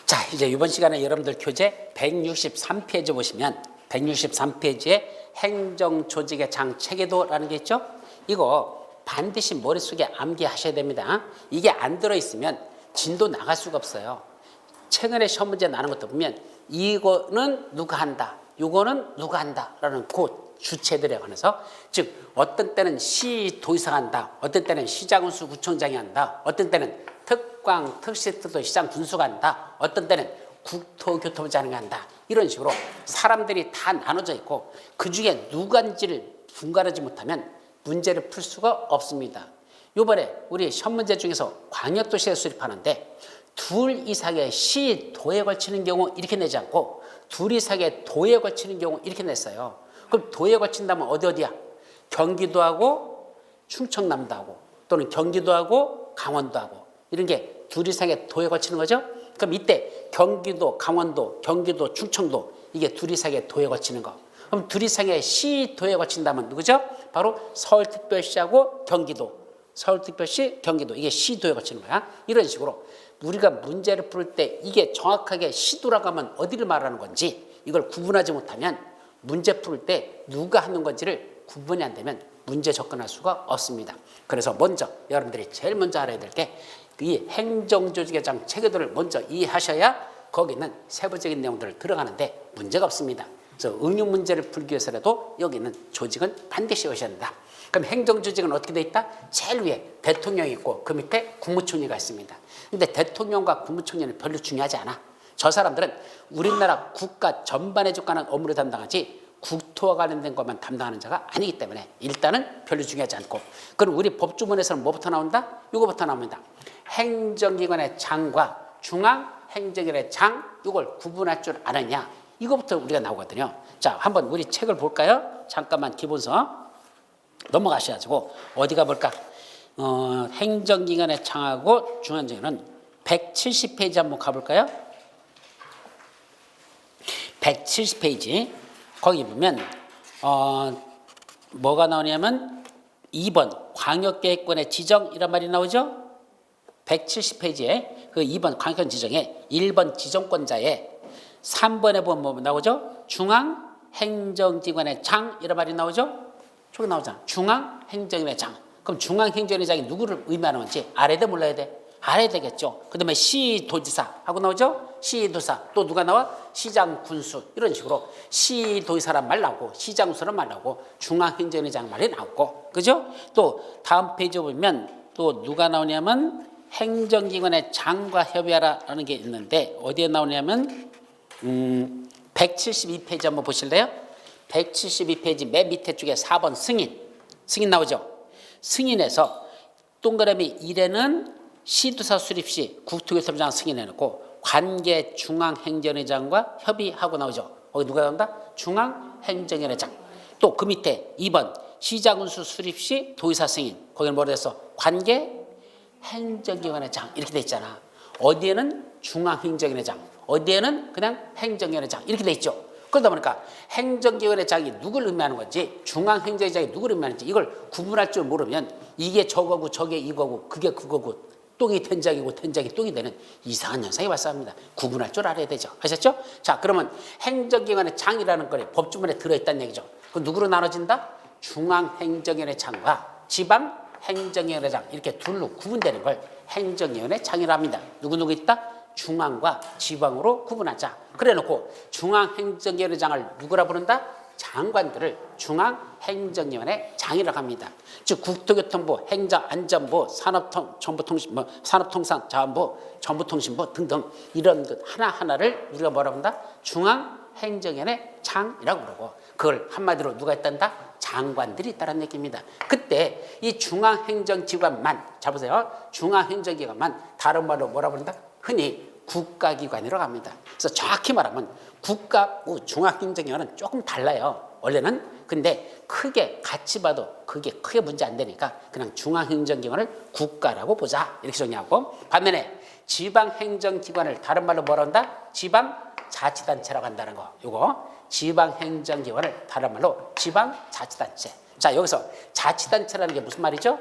자, 이제 이번 시간에 여러분들 교재 163페이지 보시면 163페이지에 행정조직의 장 체계도라는 게 있죠. 이거 반드시 머릿속에 암기하셔야 됩니다. 이게 안 들어있으면 진도 나갈 수가 없어요. 최근에 시험 문제 나는 것도 보면 이거는 누가 한다, 이거는 누가 한다 라는 그 주체들에 관해서, 즉 어떤 때는 시도의사가 한다, 어떤 때는 시장군수 구청장이 한다, 어떤 때는 특광 특시특도 시장 군수가 한다, 어떤 때는 국토교통부장이 한다, 이런 식으로 사람들이 다 나눠져 있고 그 중에 누가인지를 분간하지 못하면 문제를 풀 수가 없습니다. 이번에 우리 시험 문제 중에서 광역도시에 수립하는데 둘 이상의 시, 도에 걸치는 경우 이렇게 내지 않고 둘 이상의 도에 걸치는 경우 이렇게 냈어요. 그럼 도에 걸친다면 어디야? 경기도하고 충청남도 하고 또는 경기도하고 강원도하고 이런 게 둘 이상의 도에 걸치는 거죠. 그럼 이때 경기도, 강원도, 경기도, 충청도 이게 둘 이상의 도에 걸치는 거. 그럼 둘 이상의 시, 도에 걸친다면 누구죠? 바로 서울특별시하고 경기도, 서울특별시, 경기도 이게 시도에 걸치는 거야. 이런 식으로 우리가 문제를 풀 때 이게 정확하게 시도라고 하면 어디를 말하는 건지 이걸 구분하지 못하면 문제 풀 때 누가 하는 건지를 구분이 안 되면 문제 접근할 수가 없습니다. 그래서 먼저 여러분들이 제일 먼저 알아야 될 게 이 행정조직의 장 체계도를 먼저 이해하셔야 거기는 세부적인 내용들을 들어가는데 문제가 없습니다. 그래서 응용 문제를 풀기 위해서라도 여기 있는 조직은 반드시 오셔야 된다. 그럼 행정조직은 어떻게 돼 있다? 제일 위에 대통령이 있고 그 밑에 국무총리가 있습니다. 근데 대통령과 국무총리는 별로 중요하지 않아. 저 사람들은 우리나라 국가 전반에 관한 업무를 담당하지 국토와 관련된 것만 담당하는 자가 아니기 때문에 일단은 별로 중요하지 않고, 그럼 우리 법주문에서는 뭐부터 나온다? 이거부터 나옵니다. 행정기관의 장과 중앙행정기관의 장, 이걸 구분할 줄 아느냐, 이거부터 우리가 나오거든요. 자, 한번 우리 책을 볼까요? 잠깐만 기본서 넘어가셔가지고 어디가 볼까? 행정기관의 장하고 중앙행정기관은 170페이지 한번 가볼까요? 170페이지 거기 보면 뭐가 나오냐면 2번 광역계획권의 지정 이런 말이 나오죠. 170페이지에 그 2번 광역권 지정에 1번 지정권자에 3번에 보면 뭐 나오죠? 중앙행정기관의 장 이런 말이 나오죠. 저기 나오잖아. 중앙행정기관의 장. 그럼 중앙행정기관의 장이 누구를 의미하는 건지 알아야 돼, 몰라야 돼? 알아야 되겠죠. 그 다음에 시도지사 하고 나오죠. 시도사 또 누가 나와? 시장 군수. 이런 식으로 시도지사란 말 나오고 시장군수란 말 나오고 중앙행정의장 말이 나오고, 그죠? 또 다음 페이지 보면 또 누가 나오냐면 행정기관의 장과 협의하라는 게 있는데 어디에 나오냐면 172페이지 한번 보실래요? 172페이지 맨 밑에 쪽에 4번 승인 나오죠. 승인에서 동그라미 1에는 시도사 수립 시 국토교통부장 승인해놓고 관계 중앙행정의장과 협의하고 나오죠. 거기 누가 나온다? 중앙행정위원회장. 또 그 밑에 2번 시장군수 수립 시 도의사 승인. 거기는 뭐라 해서 관계 행정위원회장 이렇게 돼 있잖아. 어디에는 중앙행정위원회장, 어디에는 그냥 행정위원회장 이렇게 돼 있죠. 그러다 보니까 행정위원회장이 누구를 의미하는 건지 중앙행정위원장이 누구를 의미하는지 이걸 구분할 줄 모르면 이게 저거고 저게 이거고 그게 그거고 똥이 된장이고 된장이 똥이 되는 이상한 현상이 발생합니다. 구분할 줄 알아야 되죠. 아셨죠? 자, 그러면 행정기관의 장이라는 거에 법주문에 들어있다는 얘기죠. 그 누구로 나눠진다? 중앙행정위원회 장과 지방행정위원회 장 이렇게 둘로 구분되는 걸 행정위원회 장이라고 합니다. 누구누구 있다? 중앙과 지방으로 구분하자. 그래놓고 중앙행정위원회 장을 누구라 부른다? 장관들을 중앙행정위원회 장이라고 합니다. 즉 국토교통부, 행정안전부, 산업정보통신부, 산업통상자원부, 정보통신부 등등 이런 것 하나하나를 우리가 뭐라고 한다? 중앙행정위원회 장이라고 부르고 그걸 한마디로 누가 있단다? 장관들이 있다는 얘기입니다. 그때 이 중앙행정기관만, 자 보세요. 중앙행정기관만 다른 말로 뭐라고 부른다? 흔히 국가기관이라고 합니다. 그래서 정확히 말하면 국가 중앙행정기관은 조금 달라요. 원래는. 근데 크게 같이 봐도 그게 크게 문제 안 되니까 그냥 중앙행정기관을 국가라고 보자 이렇게 정리하고, 반면에 지방행정기관을 다른 말로 뭐라 한다? 지방자치단체라고 한다는 거. 요거 지방행정기관을 다른 말로 지방자치단체. 자, 여기서 자치단체라는 게 무슨 말이죠?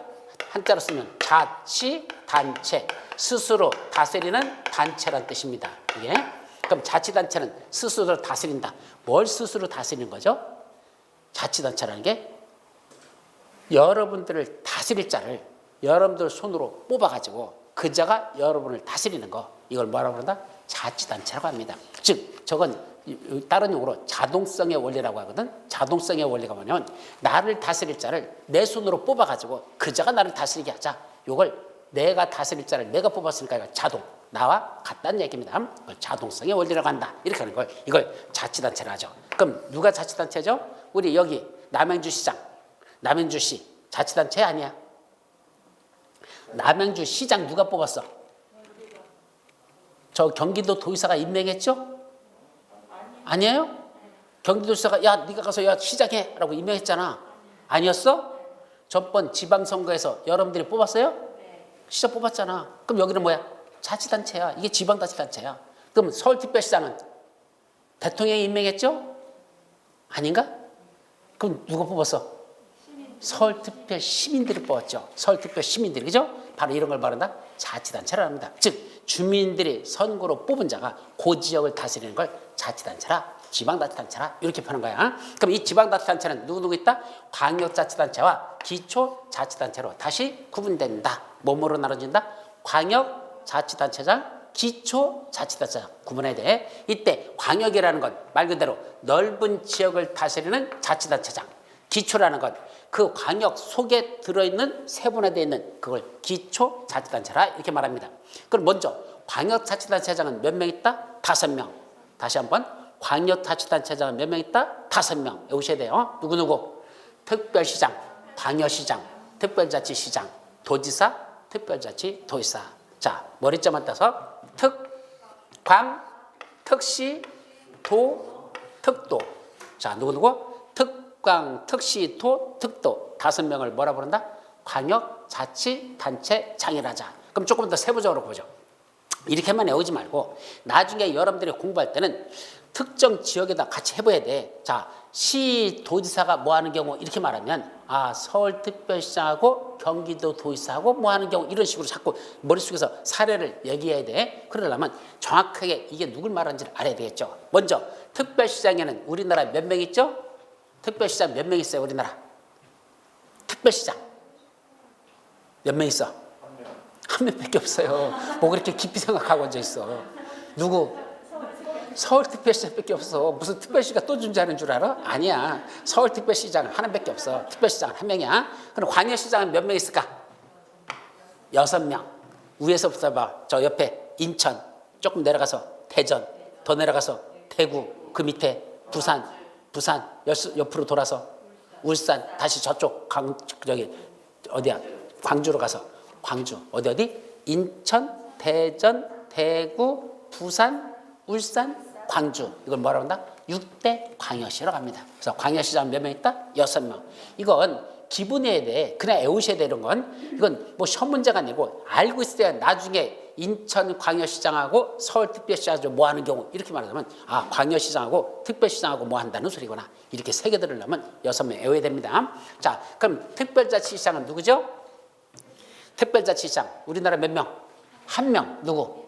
한자로 쓰면 자치단체, 스스로 다스리는 단체란 뜻입니다. 이게. 그럼 자치단체는 스스로 다스린다. 뭘 스스로 다스리는 거죠? 자치단체라는 게 여러분들을 다스릴 자를 여러분들 손으로 뽑아가지고 그 자가 여러분을 다스리는 거. 이걸 뭐라고 그런다? 자치단체라고 합니다. 즉 저건 다른 용어로 자동성의 원리라고 하거든. 자동성의 원리가 뭐냐면 나를 다스릴 자를 내 손으로 뽑아가지고 그 자가 나를 다스리게 하자. 이걸 내가 다스릴 자를 내가 뽑았으니까 이거 자동. 나와 같다는 얘기입니다. 그걸 자동성의 원리라고 한다. 이렇게 하는 걸 이걸 자치단체라 하죠. 그럼 누가 자치단체죠? 우리 여기 남양주시장, 남양주시 자치단체 아니야? 남양주시장 누가 뽑았어? 저 경기도 도의사가 임명했죠? 아니에요? 경기도지사가 야 네가 가서 야 시작해 라고 임명했잖아. 아니었어? 전번 지방선거에서 여러분들이 뽑았어요? 시장 뽑았잖아. 그럼 여기는 뭐야? 자치단체야. 이게 지방자치단체야. 그럼 서울특별시장은 대통령이 임명했죠? 아닌가? 그럼 누가 뽑았어? 서울특별 시민들이 뽑았죠. 서울특별 시민들이. 그죠? 바로 이런 걸 말한다. 자치단체라 합니다. 즉 주민들이 선거로 뽑은 자가 그 지역을 다스리는 걸 자치단체라, 지방자치단체라 이렇게 표현한 거야. 그럼 이 지방자치단체는 누구 있다? 광역자치단체와 기초자치단체로 다시 구분된다. 뭐뭐로 나눠진다? 광역자치단체장, 기초자치단체장 구분해야 돼. 이때 광역이라는 건 말 그대로 넓은 지역을 다스리는 자치단체장, 기초라는 건 그 광역 속에 들어있는 세분화되어 있는 그걸 기초자치단체라 이렇게 말합니다. 그럼 먼저 광역자치단체장은 몇 명 있다? 5명. 다시 한번 광역자치단체장은 몇 명 있다? 5명. 외우셔야 돼요. 누구누구? 특별시장, 광역시장, 특별자치시장, 도지사, 특별자치, 도의사. 자, 머리점만 따서 특, 광, 특시, 도, 특도. 자, 누구누구? 특광, 특시, 도, 특도. 5명을 뭐라 부른다? 광역자치단체장이라 하자. 그럼 조금 더 세부적으로 보죠. 이렇게만 외우지 말고 나중에 여러분들이 공부할 때는 특정 지역에다 같이 해봐야 돼. 자, 시도지사가 뭐 하는 경우 이렇게 말하면 서울특별시장하고 경기도도지사하고 뭐 하는 경우 이런 식으로 자꾸 머릿속에서 사례를 얘기해야 돼. 그러려면 정확하게 이게 누굴 말하는지를 알아야 되겠죠. 먼저 특별시장에는 우리나라 몇 명 있죠? 특별시장 몇 명 있어요? 우리나라 특별시장 몇 명 있어? 한 명밖에 없어요. 뭐 그렇게 깊이 생각하고 앉아 있어. 누구? 서울특별시장밖에 없어. 무슨 특별시가 또 존재하는 줄 알아? 아니야. 서울특별시장 하나밖에 없어. 특별시장 한 명이야. 그럼 광역시장은 몇 명 있을까? 6명. 위에서부터 봐. 저 옆에 인천, 조금 내려가서 대전, 더 내려가서 대구, 그 밑에 부산 옆으로 돌아서 울산, 다시 저쪽 저기 어디야? 광주로 가서 광주 어디? 인천, 대전, 대구, 부산, 울산, 광주. 이걸 뭐라고 한다? 6대 광역시라고 합니다. 그래서 광역시장 몇 명 있다? 6명. 이건 기본해야 돼. 그냥 외우셔야 되는 건 이건 뭐 시험 문제가 아니고 알고 있어야 나중에 인천 광역시장하고 서울특별시장하고 뭐 하는 경우 이렇게 말하자면 광역시장하고 특별시장하고 뭐 한다는 소리구나. 이렇게 새겨 들으려면 6명 외워야 됩니다. 자, 그럼 특별자치시장은 누구죠? 특별자치시장 우리나라 몇 명? 1명. 누구?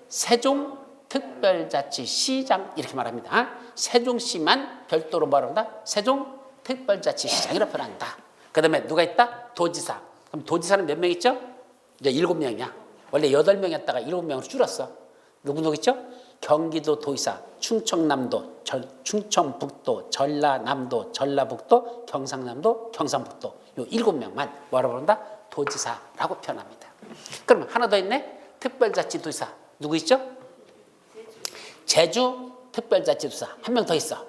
세종특별자치시장 이렇게 말합니다. 세종시만 별도로 말한다. 세종특별자치시장이라고 표현한다. 그 다음에 누가 있다? 도지사. 그럼 도지사는 몇 명 있죠? 이제 7명이야. 원래 8명이었다가 7명으로 줄었어. 누구 있죠? 경기도 도의사, 충청남도, 충청북도, 전라남도, 전라북도, 경상남도, 경상북도. 요 7명만 뭐라고 부른다? 도지사라고 표현합니다. 그럼 하나 더 있네. 특별자치도지사. 누구 있죠? 제주 특별자치도지사. 한 명 더 있어.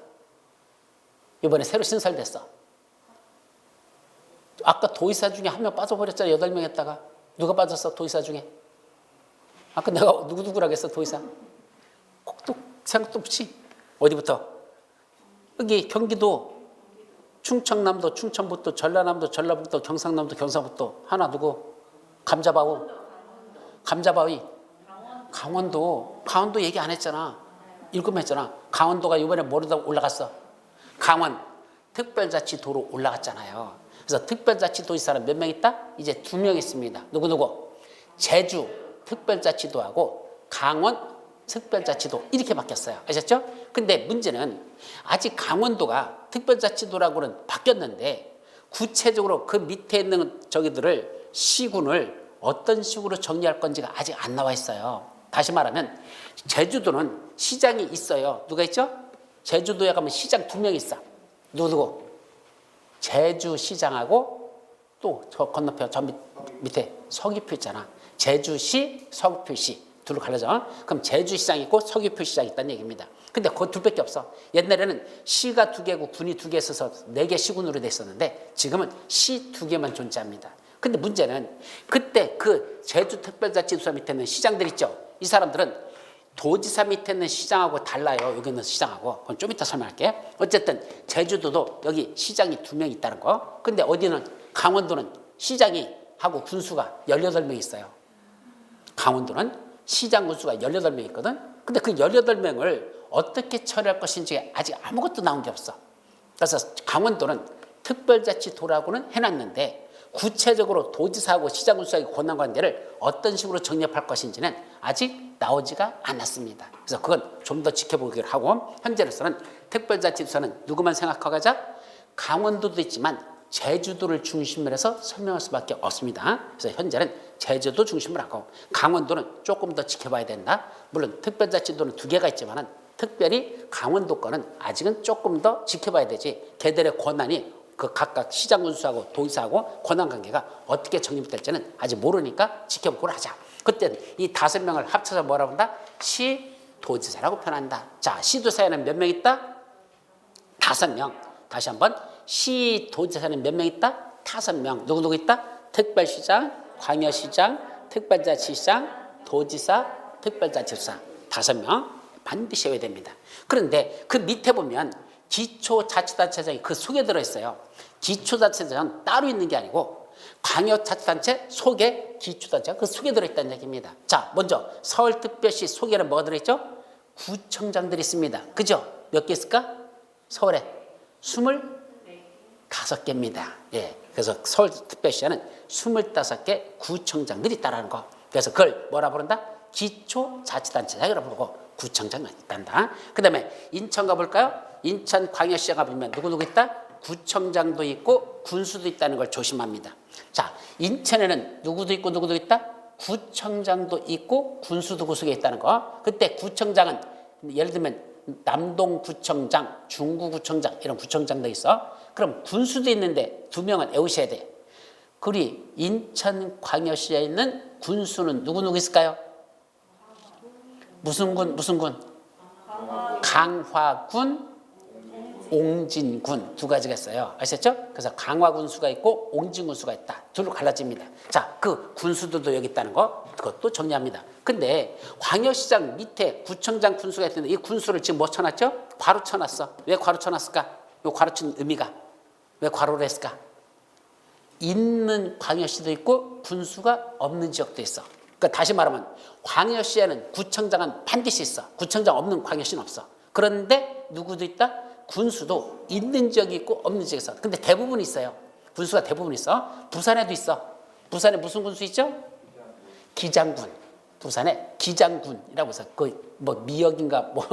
이번에 새로 신설됐어. 아까 도의사 중에 한 명 빠져버렸잖아. 8명 했다가. 누가 빠졌어? 도의사 중에. 아까 내가 누구라고 했어? 도의사. 또 생각도 없지. 어디부터? 여기 경기도, 충청남도, 충청북도, 전라남도, 전라북도, 경상남도, 경상북도. 하나 누구? 감자바위. 강원도 얘기 안 했잖아. 7명 했잖아. 강원도가 이번에 뭐로 올라갔어? 강원 특별자치도로 올라갔잖아요. 그래서 특별자치도지사는 몇 명 있다? 이제 2명 있습니다. 누구누구? 제주 특별자치도하고 강원 특별자치도 이렇게 바뀌었어요. 아셨죠? 근데 문제는 아직 강원도가 특별자치도라고는 바뀌었는데 구체적으로 그 밑에 있는 저기들을 시군을 어떤 식으로 정리할 건지가 아직 안 나와 있어요. 다시 말하면 제주도는 시장이 있어요. 누가 있죠? 제주도에 가면 시장 2명 있어. 누구? 제주시장하고 또 저 건너편 저 밑에 서귀표 있잖아. 제주시, 서귀표시 둘로 갈라져. 그럼 제주시장이 있고 서귀표시장이 있다는 얘기입니다. 근데 그 둘밖에 없어. 옛날에는 시가 2개고 군이 2개 있어서 4개 시군으로 돼 있었는데 지금은 시 2개만 존재합니다. 근데 문제는 그때 그 제주특별자치도사 밑에 있는 시장들 있죠. 이 사람들은 도지사 밑에 있는 시장하고 달라요. 여기 있는 시장하고. 그건 좀 이따 설명할게. 어쨌든 제주도도 여기 시장이 2명 있다는 거. 근데 어디는 강원도는 시장이 하고 군수가 18명 있어요. 강원도는 시장 군수가 18명 있거든. 근데 그 18명을 어떻게 처리할 것인지 아직 아무것도 나온 게 없어. 그래서 강원도는 특별자치도라고는 해놨는데 구체적으로 도지사하고 시장 군수하고 권한관계를 어떤 식으로 정립할 것인지는 아직 나오지가 않았습니다. 그래서 그건 좀 더 지켜보기로 하고 현재로서는 특별자치도사는 누구만 생각하고 가자? 강원도도 있지만 제주도를 중심으로 해서 설명할 수밖에 없습니다. 그래서 현재는 제주도 중심으로 하고 강원도는 조금 더 지켜봐야 된다. 물론 특별자치도는 2개가 있지만 특별히 강원도 거는 아직은 조금 더 지켜봐야 되지. 걔들의 권한이 그 각각 시장 군수하고 도지사하고 권한관계가 어떻게 정립될지는 아직 모르니까 지켜보고 하자. 그때는 이 5명을 합쳐서 뭐라고 한다? 시도지사라고 표현한다. 자, 시도사에는 몇 명 있다? 5명. 다시 한번 시도지사는 몇 명 있다? 5명. 누구 있다? 특별시장, 광역시장, 특별자치시장, 도지사, 특별자치도사 5명 반드시 해야 됩니다. 그런데 그 밑에 보면 기초자치단체장이 그 속에 들어있어요. 기초자치단체장은 따로 있는 게 아니고 광역자치단체 속에 기초단체가 그 속에 들어있다는 얘기입니다. 자, 먼저 서울특별시 속에는 뭐가 들어있죠? 구청장들이 있습니다. 그죠? 몇 개 있을까? 서울에 25개입니다. 예, 그래서 서울특별시에는 25개 구청장들이 있다는 거. 그래서 그걸 뭐라 부른다? 기초자치단체장이라고 부르고 구청장이 있단다. 그 다음에 인천 가볼까요? 인천광역시에 가보면 누구 있다? 구청장도 있고 군수도 있다는 걸 조심합니다. 자, 인천에는 누구도 있고 누구도 있다? 구청장도 있고 군수도 그 속에 있다는 거. 그때 구청장은 예를 들면 남동구청장, 중구구청장 이런 구청장도 있어. 그럼 군수도 있는데 2명은 외우셔야 돼. 그리 인천광역시에 있는 군수는 누구 있을까요? 무슨 군? 강화군, 옹진군 2가지가 있어요. 아셨죠? 그래서 강화군수가 있고 옹진군수가 있다. 둘로 갈라집니다. 자, 그 군수들도 여기 있다는 거 그것도 정리합니다. 근데 광역시장 밑에 구청장 군수가 있는데 이 군수를 지금 뭐 쳐놨죠? 괄호 쳐놨어. 왜 괄호 쳐놨을까? 이 괄호 친 의미가 왜 괄호를 했을까? 있는 광역시도 있고 군수가 없는 지역도 있어. 그러니까 다시 말하면 광역시에는 구청장은 반드시 있어. 구청장 없는 광역시는 없어. 그런데 누구도 있다? 군수도 있는 지역이 있고 없는 지역이 있어. 근데 대부분 있어요. 군수가 대부분 있어. 부산에도 있어. 부산에 무슨 군수 있죠? 기장군. 부산에 기장군이라고 해서 그 뭐 미역인가 뭐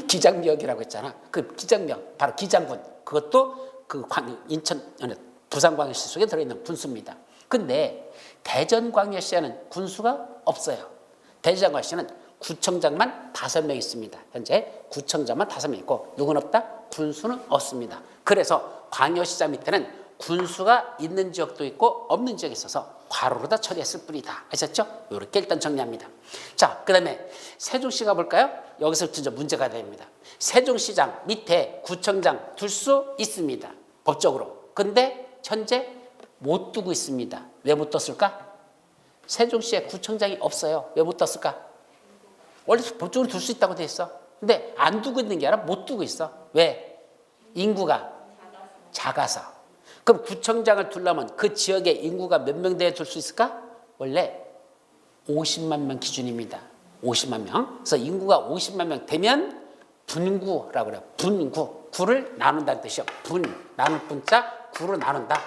기장미역이라고 했잖아. 그 기장미역 바로 기장군. 그것도 그 인천 부산광역시 속에 들어있는 군수입니다. 근데 대전광역시에는 군수가 없어요. 대전광역시는 구청장만 5명 있습니다. 현재 구청장만 5명 있고 누구는 없다? 군수는 없습니다. 그래서 광역시장 밑에는 군수가 있는 지역도 있고 없는 지역이 있어서 괄호로 다 처리했을 뿐이다. 아셨죠? 이렇게 일단 정리합니다. 자, 그 다음에 세종시 가볼까요? 여기서부터 이제 문제가 됩니다. 세종시장 밑에 구청장 둘 수 있습니다. 법적으로. 근데 현재 못 두고 있습니다. 왜 못 뒀을까? 세종시에 구청장이 없어요. 왜 못 뒀을까? 원래 법적으로 둘 수 있다고 돼 있어. 근데 안 두고 있는 게 아니라 못 두고 있어. 왜? 인구가 작아서. 그럼 구청장을 두려면 그 지역에 인구가 몇 명 돼야 둘 수 있을까? 원래 50만 명 기준입니다. 50만 명. 그래서 인구가 50만 명 되면 분구라고 그래요. 분구. 구를 나눈다는 뜻이요. 나눌 분자 9로 나눈다.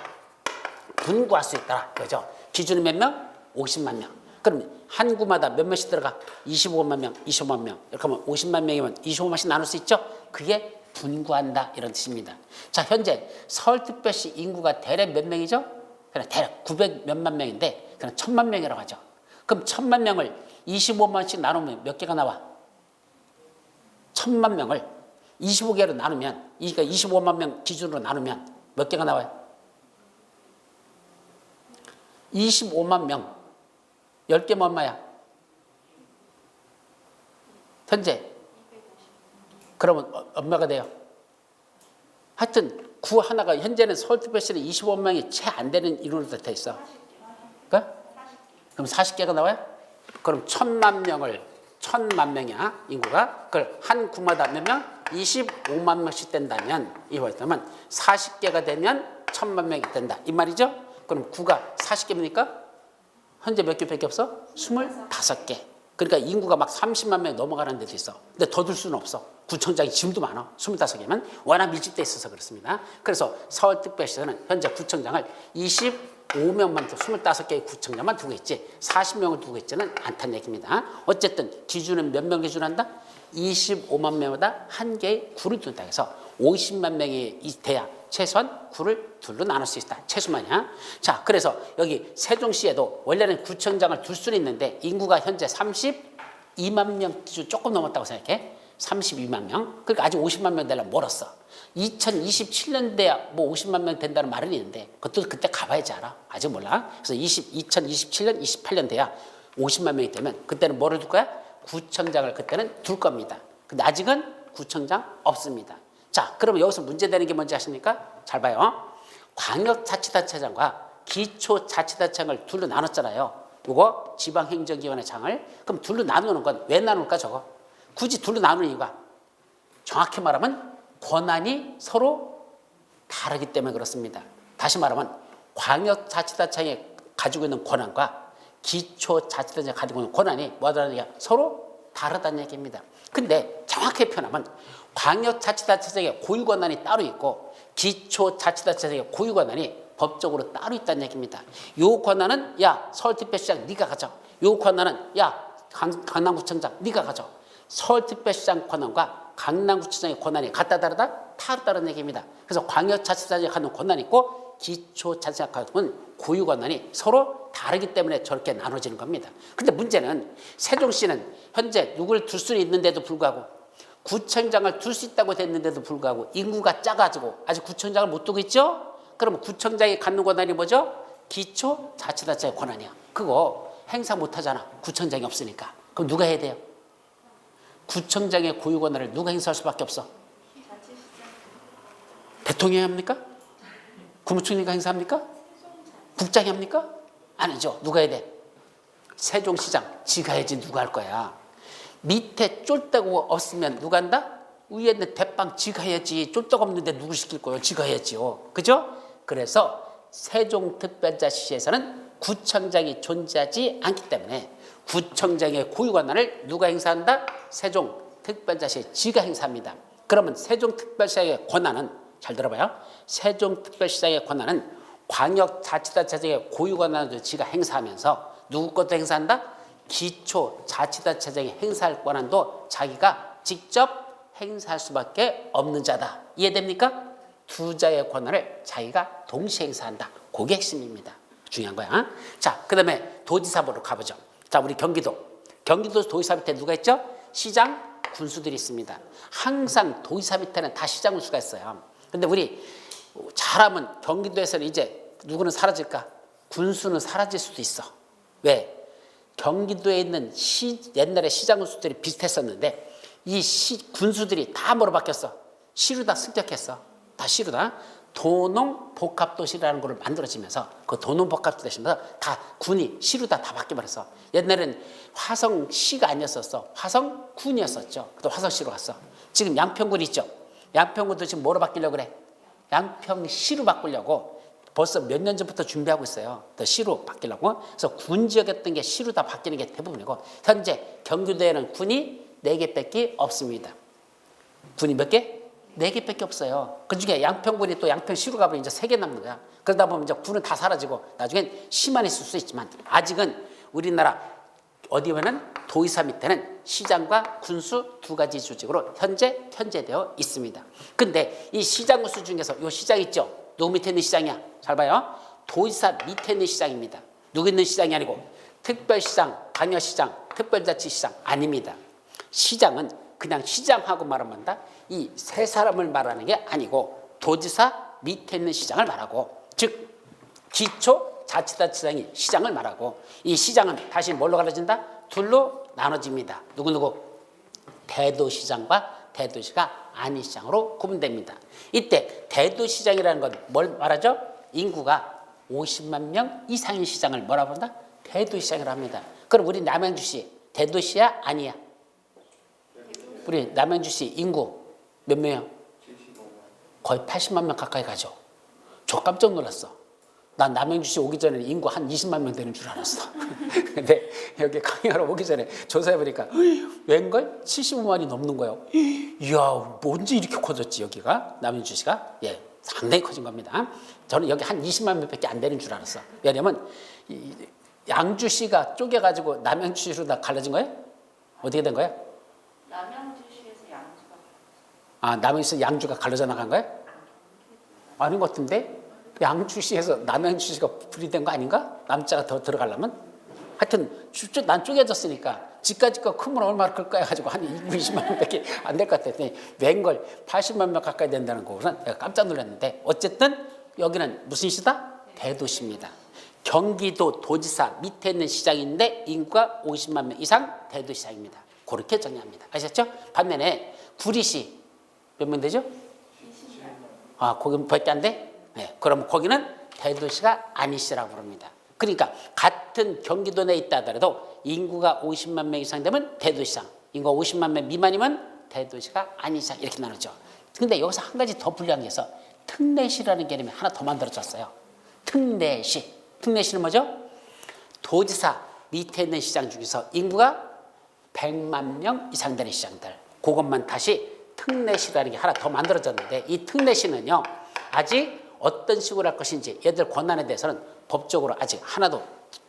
분구할 수 있다. 그죠? 기준은 몇 명? 50만 명. 그럼 한 구마다 몇 명씩 들어가? 25만 명, 25만 명. 이렇게 하면 50만 명이면 25만씩 나눌 수 있죠? 그게 분구한다 이런 뜻입니다. 자, 현재 서울특별시 인구가 대략 몇 명이죠? 그냥 대략 900 몇만 명인데 그냥 1000만 명이라고 하죠. 그럼 1000만 명을 25만씩 나누면 몇 개가 나와? 1000만 명을 25개로 나누면, 그러니까 25만 명 기준으로 나누면 몇 개가 나와요? 25만 명. 10개면 얼마야? 현재. 그러면 얼마가 돼요? 하여튼 구 하나가 현재는 서울특별시는 25만 명이 채 안 되는 인원으로 돼 있어. 그러니까? 그럼 40개가 나와요? 그럼 1000만 명이야 인구가. 그걸 한 구마다 몇 명? 25만 명씩 된다면 이거였다면 40개가 되면 1000만 명이 된다 이 말이죠. 그럼 구가 40개입니까? 현재 몇 개밖에 없어? 25개. 그러니까 인구가 막 30만 명이 넘어가는 데도 있어. 근데 더 들 수는 없어. 구청장이 지금도 많아. 25개면 워낙 밀집돼 있어서 그렇습니다. 그래서 서울특별시에서는 현재 구청장을 25명만 25개의 구청장만 두고 있지 40명을 두고 있지는 않다는 얘기입니다. 어쨌든 기준은 몇 명 기준한다? 25만 명마다 한 개의 구를 둔다 해서 50만 명이 돼야 최소한 구를 둘로 나눌 수 있다. 최소만이야. 자, 그래서 여기 세종시에도 원래는 구청장을 둘 수는 있는데 인구가 현재 32만 명 기준 조금 넘었다고 생각해. 32만 명. 그러니까 아직 50만 명 되려면 멀었어. 2027년 돼야 뭐 50만 명 된다는 말은 있는데 그것도 그때 가봐야지 알아. 아직 몰라. 그래서 2027년, 28년 돼야 50만 명이 되면 그때는 뭐를 둘 거야? 구청장을 그때는 둘 겁니다. 근데 아직은 구청장 없습니다. 자, 그러면 여기서 문제되는 게 뭔지 아십니까? 잘 봐요. 광역자치단체장과 기초자치단체장을 둘로 나눴잖아요. 이거 지방행정기관의 장을. 그럼 둘로 나누는 건 왜 나눌까 저거? 굳이 둘로 나누는 이유가 정확히 말하면 권한이 서로 다르기 때문에 그렇습니다. 다시 말하면 광역자치단체장이 가지고 있는 권한과 기초자치단체장이 가지고 있는 권한이 뭐라는 얘기야? 서로 다르다는 얘기입니다. 근데 정확히 표현하면 광역자치단체장의 고유 권한이 따로 있고 기초자치단체장의 고유 권한이 법적으로 따로 있다는 얘기입니다. 요 권한은 야 서울특별시장 네가 가져. 요 권한은 야 강남구청장 네가 가져. 서울특별시장 권한과 강남구청장의 권한이 같다 다르다? 다르다는 얘기입니다. 그래서 광역자치단체장이 갖는 권한이 있고 기초자치단체장이 갖는 고유 권한이 서로 다르기 때문에 저렇게 나눠지는 겁니다. 근데 문제는 세종시는 현재 누구를 둘 수는 있는데도 불구하고 구청장을 둘 수 있다고 됐는데도 불구하고 인구가 작아지고 아직 구청장을 못 두고 있죠? 그러면 구청장이 갖는 권한이 뭐죠? 기초자치단체의 권한이야. 그거 행사 못 하잖아. 구청장이 없으니까. 그럼 누가 해야 돼요? 구청장의 고유 권한을 누가 행사할 수밖에 없어? 대통령이 합니까? 국무총리가 행사합니까? 국장이 합니까? 아니죠. 누가 해야 돼? 세종시장 지가 해야지 누가 할 거야. 밑에 쫄다고 없으면 누가 한다? 위에 있는 대빵 지가 해야지. 쫄딱 없는데 누구 시킬 거예요? 지가 해야지요. 그죠? 그래서 세종특별자치시에서는 구청장이 존재하지 않기 때문에 구청장의 고유 권한을 누가 행사한다? 세종특별자치시 지가 행사합니다. 그러면 세종특별시장의 권한은 잘 들어봐요. 세종특별시장의 권한은 광역자치단체장의 고유 권한을 지가 행사하면서 누구 것도 행사한다? 기초자치단체장이 행사할 권한도 자기가 직접 행사할 수밖에 없는 자다. 이해됩니까? 두 자의 권한을 자기가 동시에 행사한다. 그게 핵심입니다. 중요한 거야. 자, 그 다음에 도지사부로 가보죠. 자, 우리 경기도 도지사 밑에 누가 있죠? 시장, 군수들이 있습니다. 항상 도지사 밑에는 다 시장, 군수가 있어요. 근데 우리 잘하면 경기도에서는 이제 누구는 사라질까? 군수는 사라질 수도 있어. 왜? 경기도에 있는 옛날에 시장, 군수들이 비슷했었는데 이 군수들이 다 뭐로 바뀌었어? 시로 다 승격했어. 다 시로 다. 도농복합도시라는 걸 만들어지면서 그 도농복합도시면서 다 군이 시로 다 바뀌어버렸어. 옛날에는 화성시가 아니었었어. 화성군이었었죠. 또 화성시로 갔어. 지금 양평군 있죠. 양평군도 지금 뭐로 바뀌려고 그래? 양평시로 바꾸려고 벌써 몇 년 전부터 준비하고 있어요. 더 시로 바뀌려고. 그래서 군 지역이었던 게 시로 다 바뀌는 게 대부분이고 현재 경기도에는 군이 4개밖에 없습니다. 군이 몇 개? 4개밖에 없어요. 그중에 양평군이 또 양평시로 가면 이제 3개 남는 거야. 그러다 보면 이제 군은 다 사라지고 나중엔 시만 있을 수 있지만 아직은 우리나라 어디 보면은 도의사 밑에는 시장과 군수 2가지 조직으로 현재 편제되어 있습니다. 근데 이 시장 군수 중에서 이 시장 있죠? 누구 밑에 있는 시장이야? 잘 봐요. 도의사 밑에 있는 시장입니다. 누구 있는 시장이 아니고 특별시장, 광역시장, 특별자치시장 아닙니다. 시장은 그냥 시장하고 말합니다. 이 세 사람을 말하는 게 아니고 도지사 밑에 있는 시장을 말하고, 즉 기초자치단체장이 시장을 말하고, 이 시장은 다시 뭘로 갈라진다? 둘로 나눠집니다. 누구누구? 대도시장과 대도시가 아닌 시장으로 구분됩니다. 이때 대도시장이라는 건 뭘 말하죠? 인구가 50만 명 이상인 시장을 뭐라 본다? 대도시장이라고 합니다. 그럼 우리 남양주시 대도시야? 아니야? 우리 남양주시 인구 몇 명이야? 거의 80만 명 가까이 가죠. 저 깜짝 놀랐어. 난 남양주시 오기 전에는 인구 한 20만 명 되는 줄 알았어. 근데 여기 강의하러 오기 전에 조사해보니까 웬걸? 75만이 넘는 거예요. 이야, 뭔지 이렇게 커졌지 여기가? 남양주시가? 예, 상당히 커진 겁니다. 저는 여기 한 20만 명밖에 안 되는 줄 알았어. 왜냐면 양주시가 쪼개가지고 남양주시로 다 갈라진 거예요? 어떻게 된 거예요? 남양주시에서 양주가 남양주시에서 양주가 갈라져 나간 거예요? 아닌 것 같은데? 양주시에서 남양주시가 분리된 거 아닌가? 남자가 더 들어가려면? 하여튼 난 쪼개졌으니까 집까지 거 크면 얼마나 클까 해가지고 한 20만 명밖에 안 될 것 같았더니 웬걸 80만 명 가까이 된다는 거는 내가 깜짝 놀랐는데, 어쨌든 여기는 무슨 시다? 대도시입니다. 경기도 도지사 밑에 있는 시장인데 인구가 50만 명 이상 대도시장입니다. 그렇게 정리합니다. 아셨죠? 반면에 구리시 몇 명 되죠? 거기 밖에 안 돼? 네, 그럼 거기는 대도시가 아니시라고 부릅니다. 그러니까 같은 경기도 내에 있다 하더라도 인구가 50만 명 이상 되면 대도시장, 인구가 50만 명 미만이면 대도시가 아니시장, 이렇게 나누죠. 근데 여기서 한 가지 더 불리한 게 있어. 특례시라는 개념이 하나 더 만들어졌어요. 특례시. 특례시는 뭐죠? 도지사 밑에 있는 시장 중에서 인구가 100만 명 이상 되는 시장들, 그것만 다시 특례시라는 게 하나 더 만들어졌는데, 이 특례시는요 아직 어떤 식으로 할 것인지 얘들 권한에 대해서는 법적으로 아직 하나도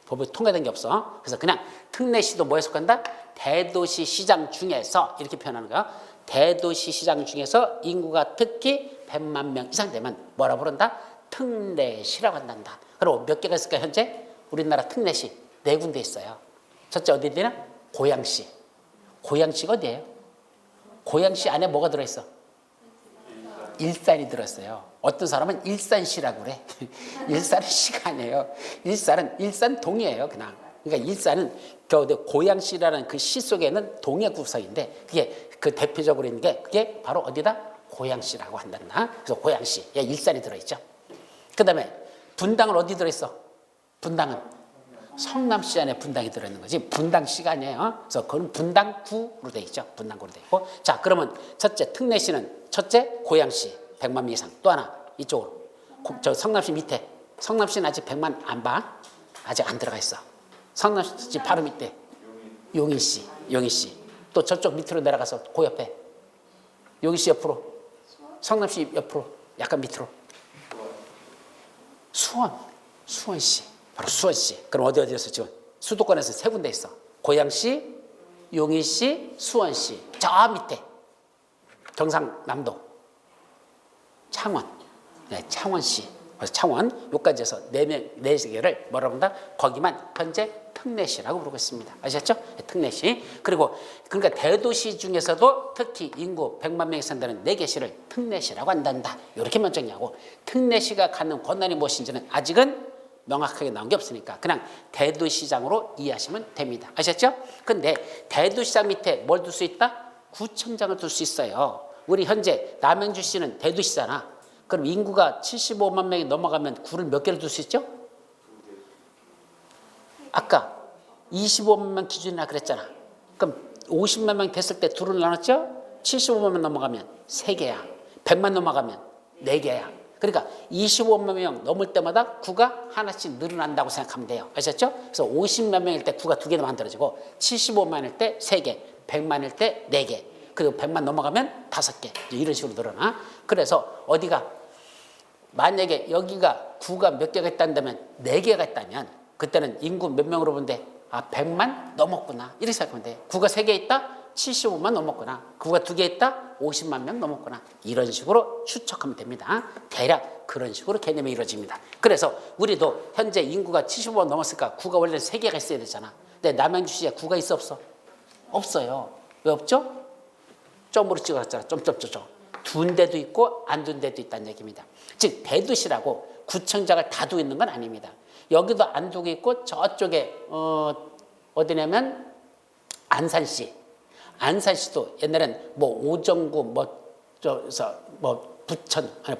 법이 통과된 게 없어. 그래서 그냥 특례시도 뭐에 속한다? 대도시 시장 중에서, 이렇게 표현하는 거야. 대도시 시장 중에서 인구가 특히 100만 명 이상 되면 뭐라 부른다? 특례시라고 한단다. 그리고 몇 개가 있을까 현재? 우리나라 특례시 4군데 있어요. 첫째 어디 있냐? 고양시. 고양시가 어디예요? 고양시 안에 뭐가 들어있어? 일산이 들었어요. 어떤 사람은 일산시라고 그래. 일산은 시가 아니에요. 일산은 일산동이에요, 그냥. 그러니까 일산은 고양시라는 그 시 속에는 동의 구석인데, 그게 그 대표적으로 있는 게 그게 바로 어디다? 고양시라고 한단다. 그래서 고양시, 일산이 들어있죠. 그다음에 분당은 어디 들어있어? 분당은 성남시 안에 분당이 들어있는 거지 분당시가 아니에요. 그래서 그건 분당구로 돼 있죠. 분당구로 돼 있고. 자, 그러면 첫째 특례시는 첫째 고양시 100만 명 이상. 또 하나 이쪽으로 저 성남시 밑에. 성남시는 아직 100만 안 봐. 아직 안 들어가 있어. 성남시 바로 밑에 용인시. 용인시. 또 저쪽 밑으로 내려가서 그 옆에 용인시 옆으로, 성남시 옆으로 약간 밑으로 수원시. 바로 수원시. 그럼 어디에서 지금 수도권에서 3군데 있어. 고양시, 용인시, 수원시. 저 밑에 경상남도 창원. 네, 창원시. 그래서 창원 여기까지 해서 4개를 뭐라고 한다? 거기만 현재 특례시라고 부르고 있습니다. 아셨죠? 특례시. 그리고 그러니까 대도시 중에서도 특히 인구 100만 명 이상 되는 4개시를 특례시라고 한단다. 이렇게만 정리하고, 특례시가 갖는 권한이 무엇인지는 아직은 명확하게 나온 게 없으니까 그냥 대도시장으로 이해하시면 됩니다. 아셨죠? 근데 대도시장 밑에 뭘 둘 수 있다? 구청장을 둘 수 있어요. 우리 현재 남양주시는 대도시잖아. 그럼 인구가 75만 명이 넘어가면 구를 몇 개를 둘 수 있죠? 아까 25만 명 기준이라 그랬잖아. 그럼 50만 명 됐을 때 둘을 나눴죠? 75만 명 넘어가면 3개야. 100만 넘어가면 4개야. 그러니까 25만 명 넘을 때마다 구가 하나씩 늘어난다고 생각하면 돼요. 아셨죠? 그래서 50만 명일 때 구가 2개나 만들어지고, 75만일 때 3개, 100만일 때 4개. 그리고 100만 넘어가면 5개 이런 식으로 늘어나. 그래서 어디가 만약에 여기가 구가 몇 개가 있다면 4개가 있다면 그때는 인구 몇 명으로 보는데 100만 넘었구나 이렇게 생각하면 돼. 구가 3개 있다 75만 넘었구나. 구가 2개 있다 50만 명 넘었구나. 이런 식으로 추측하면 됩니다. 대략 그런 식으로 개념이 이루어집니다. 그래서 우리도 현재 인구가 75만 넘었으니까 구가 원래 3개가 있어야 되잖아. 근데 남양주시에 구가 있어 없어? 없어요. 왜 없죠? 점으로 찍어놨잖아. 점점점점. 둔 데도 있고 안 둔 데도 있다는 얘기입니다. 즉 대도시라고 구청장을 다 두고 있는 건 아닙니다. 여기도 안 두고 있고 저쪽에 어디냐면 안산시. 안산시도 옛날엔 뭐 오정구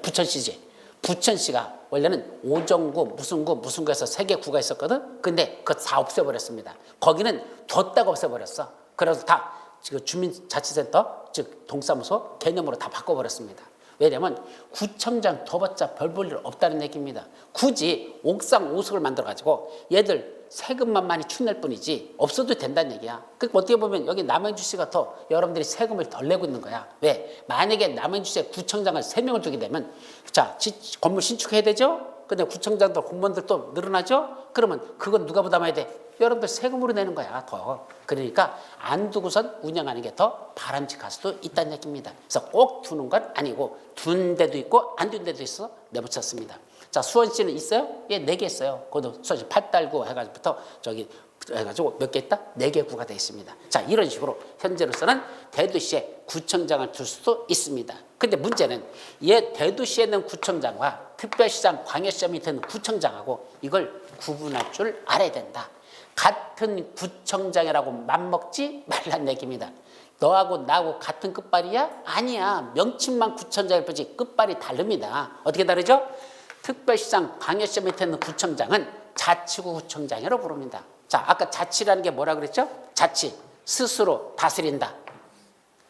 부천시지. 부천시가 원래는 오정구 무슨 구에서 3개 구가 있었거든. 근데 그거 다 없애버렸습니다. 거기는 뒀다가 없애버렸어. 그래서 다 지금 주민자치센터 즉 동사무소 개념으로 다 바꿔버렸습니다. 왜냐하면 구청장 둬봤자 별 볼 일 없다는 얘기입니다. 굳이 옥상 오숙을 만들어가지고 얘들 세금만 많이 축낼 뿐이지 없어도 된다는 얘기야. 그러니까 어떻게 보면 여기 남양주시가 더 여러분들이 세금을 덜 내고 있는 거야. 왜? 만약에 남양주시에 구청장을 3명을 두게 되면 자 건물 신축해야 되죠? 근데 구청장도 공무원들도 늘어나죠? 그러면 그건 누가 부담해야 돼? 여러분들 세금으로 내는 거야 더. 그러니까 안 두고선 운영하는 게 더 바람직할 수도 있다는 얘기입니다. 그래서 꼭 두는 건 아니고 둔 데도 있고 안 둔 데도 있어 내붙였습니다. 자 수원시는 있어요? 예, 4개 있어요. 그것도 수원시 8달구 해가지고부터 저기 해가지고 몇 개 있다? 4개 구가 되어 있습니다. 자 이런 식으로 현재로서는 대도시에 구청장을 둘 수도 있습니다. 근데 문제는 얘 대도시에 있는 구청장과 특별시장, 광역시장 밑에 있는 구청장하고 이걸 구분할 줄 알아야 된다. 같은 구청장이라고 맘먹지 말란 얘기입니다. 너하고 나하고 같은 끝발이야? 아니야. 명칭만 구청장일 뿐이지 끝발이 다릅니다. 어떻게 다르죠? 특별시장, 광역시장 밑에 있는 구청장은 자치구 구청장이라고 부릅니다. 자, 아까 자치라는 게 뭐라 그랬죠? 자치, 스스로 다스린다.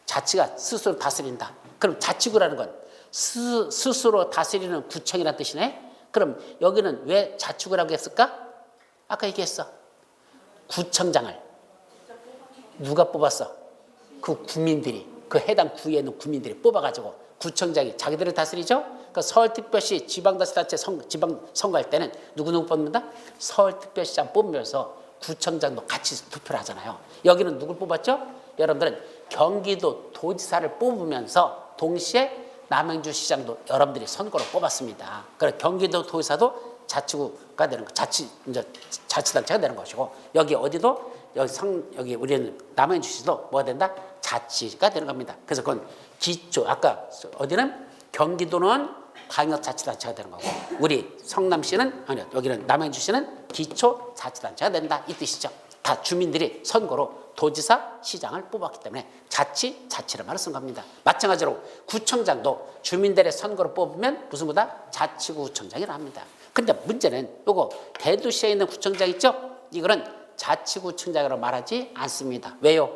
자치가 스스로 다스린다. 그럼 자치구라는 건 스스로 다스리는 구청이라는 뜻이네? 그럼 여기는 왜 자치구라고 했을까? 아까 얘기했어. 구청장을 누가 뽑았어? 그 국민들이, 그 해당 구에 있는 국민들이 뽑아가지고 구청장이 자기들을 다스리죠? 그러니까 서울특별시 지방자치단체 지방 선거할 때는 누구 뽑는다? 서울특별시장 뽑으면서 구청장도 같이 투표를 하잖아요. 여기는 누굴 뽑았죠? 여러분들은 경기도 도지사를 뽑으면서 동시에 남양주시장도 여러분들이 선거로 뽑았습니다. 그래서 경기도 도지사도 자치구가 되는 거, 자치단체가 되는 것이고 여기 어디도 여기 우리는 남양주시도 뭐가 된다? 자치가 되는 겁니다. 그래서 그건 기초 아까 어디는 경기도는 광역자치단체가 되는 거고 우리 성남시는 아니요 여기는 남양주시는 기초자치단체가 된다 이 뜻이죠. 다 주민들이 선거로 도지사, 시장을 뽑았기 때문에 자치라는 말을 쓴 겁니다. 마찬가지로 구청장도 주민들의 선거로 뽑으면 무슨 구다? 자치구청장이라 합니다. 근데 문제는 요거 대도시에 있는 구청장 있죠? 이거는 자치구청장이라고 말하지 않습니다. 왜요?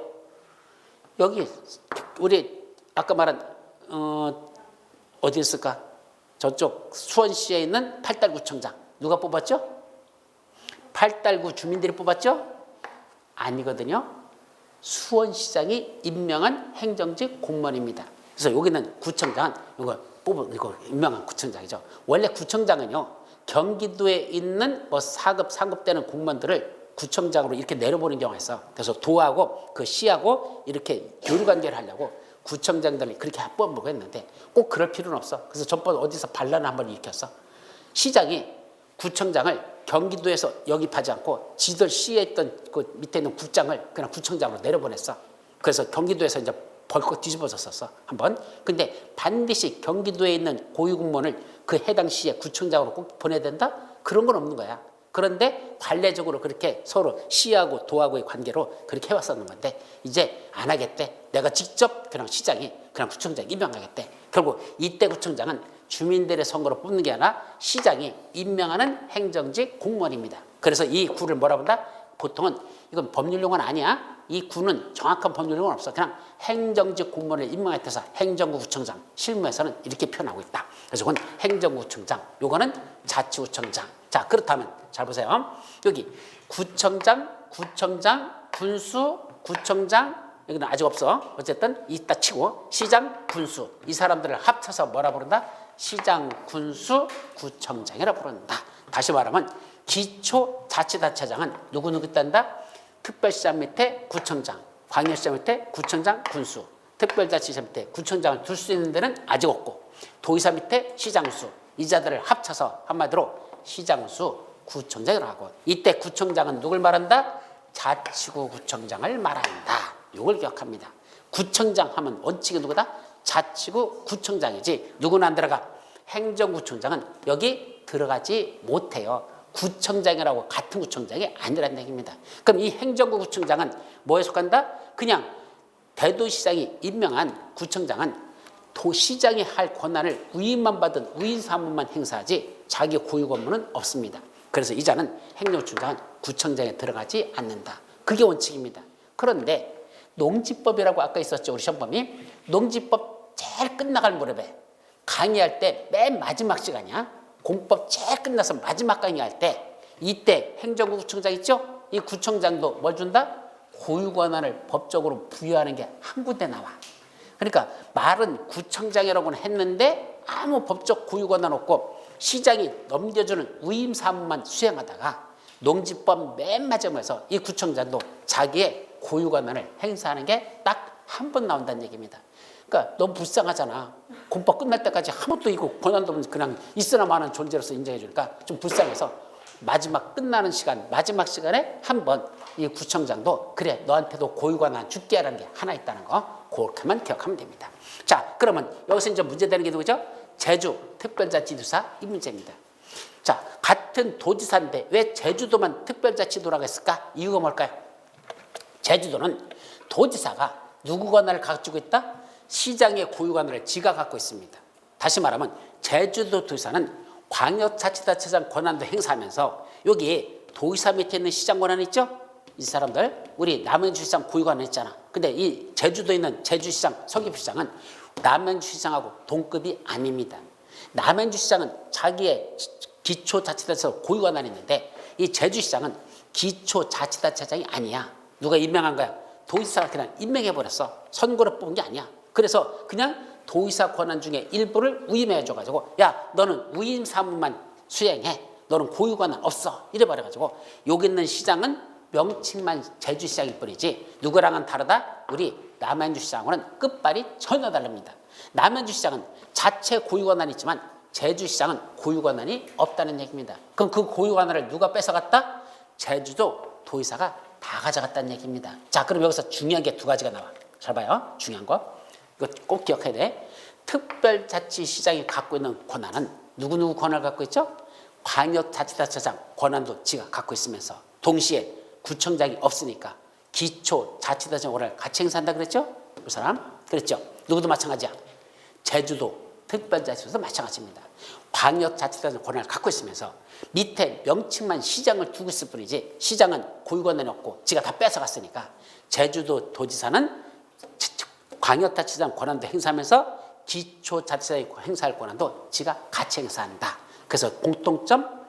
여기 우리 아까 말한 어디 있을까? 저쪽 수원시에 있는 팔달구청장 누가 뽑았죠? 팔달구 주민들이 뽑았죠? 아니거든요. 수원시장이 임명한 행정직 공무원입니다. 그래서 여기는 구청장은 이거 임명한 구청장이죠. 원래 구청장은요 경기도에 있는 뭐 4급, 3급 되는 공무원들을 구청장으로 이렇게 내려보는 경우가 있어. 그래서 도하고 그 시하고 이렇게 교류 관계를 하려고 구청장들이 그렇게 뽑아보고 했는데 꼭 그럴 필요는 없어. 그래서 전번 어디서 반란을 한번 일으켰어. 시장이 구청장을 경기도에서 영입하지 않고 지들 시에 있던 그 밑에 있는 국장을 그냥 구청장으로 내려보냈어. 그래서 경기도에서 이제 벌컥 뒤집어졌었어 한번. 근데 반드시 경기도에 있는 고위공무원을 그 해당 시의 구청장으로 꼭 보내야 된다? 그런 건 없는 거야. 그런데 관례적으로 그렇게 서로 시하고 도하고의 관계로 그렇게 해왔었는 건데 이제 안 하겠대. 내가 직접 그냥 시장이 그냥 구청장 임명하겠대. 결국 이때 구청장은 주민들의 선거로 뽑는 게 아니라 시장이 임명하는 행정직 공무원입니다. 그래서 이 구를 뭐라 본다? 보통은 이건 법률용어는 아니야. 이 구는 정확한 법률용어는 없어. 그냥 행정직 공무원을 임명해서 행정구 구청장. 실무에서는 이렇게 표현하고 있다. 그래서 그건 행정구 구청장. 요거는 자치구청장. 자 그렇다면 잘 보세요. 여기 구청장, 군수, 구청장, 여기는 아직 없어. 어쨌든 이따 치고 시장, 군수 이 사람들을 합쳐서 뭐라 부른다? 시장, 군수, 구청장이라 부른다. 다시 말하면 기초자치단체장은 누구누구 있단다? 특별시장 밑에 구청장, 광역시장 밑에 구청장, 군수, 특별자치시장 밑에 구청장을 둘 수 있는 데는 아직 없고 도의사 밑에 시장수 이 자들을 합쳐서 한마디로 시장수, 구청장이라고 하고 이때 구청장은 누굴 말한다? 자치구 구청장을 말한다. 이걸 기억합니다. 구청장 하면 원칙이 누구다? 자치구 구청장이지 누구는 안 들어가. 행정구청장은 여기 들어가지 못해요. 구청장이라고 같은 구청장이 아니라는 얘기입니다. 그럼 이 행정구 구청장은 뭐에 속한다? 그냥 대도시장이 임명한 구청장은 도시장이 할 권한을 위임만 받은 위임 사무만 행사하지 자기 고유 업무는 없습니다. 그래서 이자는 행정구청장은 구청장에 들어가지 않는다. 그게 원칙입니다. 그런데 농지법이라고 아까 있었죠. 우리 시험범위. 농지법 제일 끝나갈 무렵에 강의할 때 맨 마지막 시간이야. 공법 제일 끝나서 마지막 강의할 때 이때 행정구 구청장 있죠? 이 구청장도 뭘 준다? 고유 권한을 법적으로 부여하는 게 한 군데 나와. 그러니까 말은 구청장이라고는 했는데 아무 법적 고유 권한 없고 시장이 넘겨주는 위임 사무만 수행하다가 농지법 맨 마지막에서 이 구청장도 자기의 고유 권한을 행사하는 게 딱 한 번 나온다는 얘기입니다. 그러니까 너무 불쌍하잖아. 공법 끝날 때까지 아무것도 있고 권한도 없는 그냥 있으나 마는 존재로서 인정해 주니까 좀 불쌍해서 마지막 끝나는 시간, 마지막 시간에 한 번 이 구청장도 그래 너한테도 고유 권한 줄게라는 게 하나 있다는 거 그렇게만 기억하면 됩니다. 자, 그러면 여기서 이제 문제되는 게 누구죠? 제주 특별자치도사 이 문제입니다. 자, 같은 도지사인데 왜 제주도만 특별자치도라고 했을까? 이유가 뭘까요? 제주도는 도지사가 누구 권한을 가지고 있다? 시장의 고유 권한을 지가 갖고 있습니다. 다시 말하면 제주도 도지사는 광역자치단체장 권한도 행사하면서 여기 도의사 밑에 있는 시장 권한 있죠? 이 사람들 우리 남양주시장 고유 권한 있잖아. 근데 이 제주도에 있는 제주시장, 서귀포시장은 남양주시장하고 동급이 아닙니다. 남양주시장은 자기의 기초자치단체장 고유 권한이 있는데 이 제주시장은 기초자치단체장이 아니야. 누가 임명한 거야? 도의사가 그냥 임명해버렸어. 선거로 뽑은 게 아니야. 그래서 그냥 도의사 권한 중에 일부를 위임해줘가지고 야 너는 위임 사무만 수행해. 너는 고유 권한 없어. 이래버려가지고 여기 있는 시장은 명칭만 제주시장일 뿐이지 누구랑은 다르다? 우리 남양주시장과는 끝발이 전혀 다릅니다. 남양주시장은 자체 고유 권한이 있지만 제주시장은 고유 권한이 없다는 얘기입니다. 그럼 그 고유 권한을 누가 뺏어갔다? 제주도 도의사가 다 가져갔다는 얘기입니다. 자, 그럼 여기서 중요한 게 두 가지가 나와. 잘 봐요. 중요한 거. 이거 꼭 기억해야 돼. 특별자치시장이 갖고 있는 권한은 누구누구 권한을 갖고 있죠? 광역자치단체장 권한도 지가 갖고 있으면서 동시에 구청장이 없으니까 기초자치단체장 권한을 같이 행사한다 그랬죠? 그 사람? 그랬죠? 누구도 마찬가지야. 제주도 특별자치도도 마찬가지입니다. 광역자치단체장 권한을 갖고 있으면서 밑에 명칭만 시장을 두고 있을 뿐이지 시장은 고유 권한이 없고 지가 다 뺏어갔으니까 제주도 도지사는 광역자치단 권한도 행사하면서 기초자치단이 행사할 권한도 지가 같이 행사한다. 그래서 공통점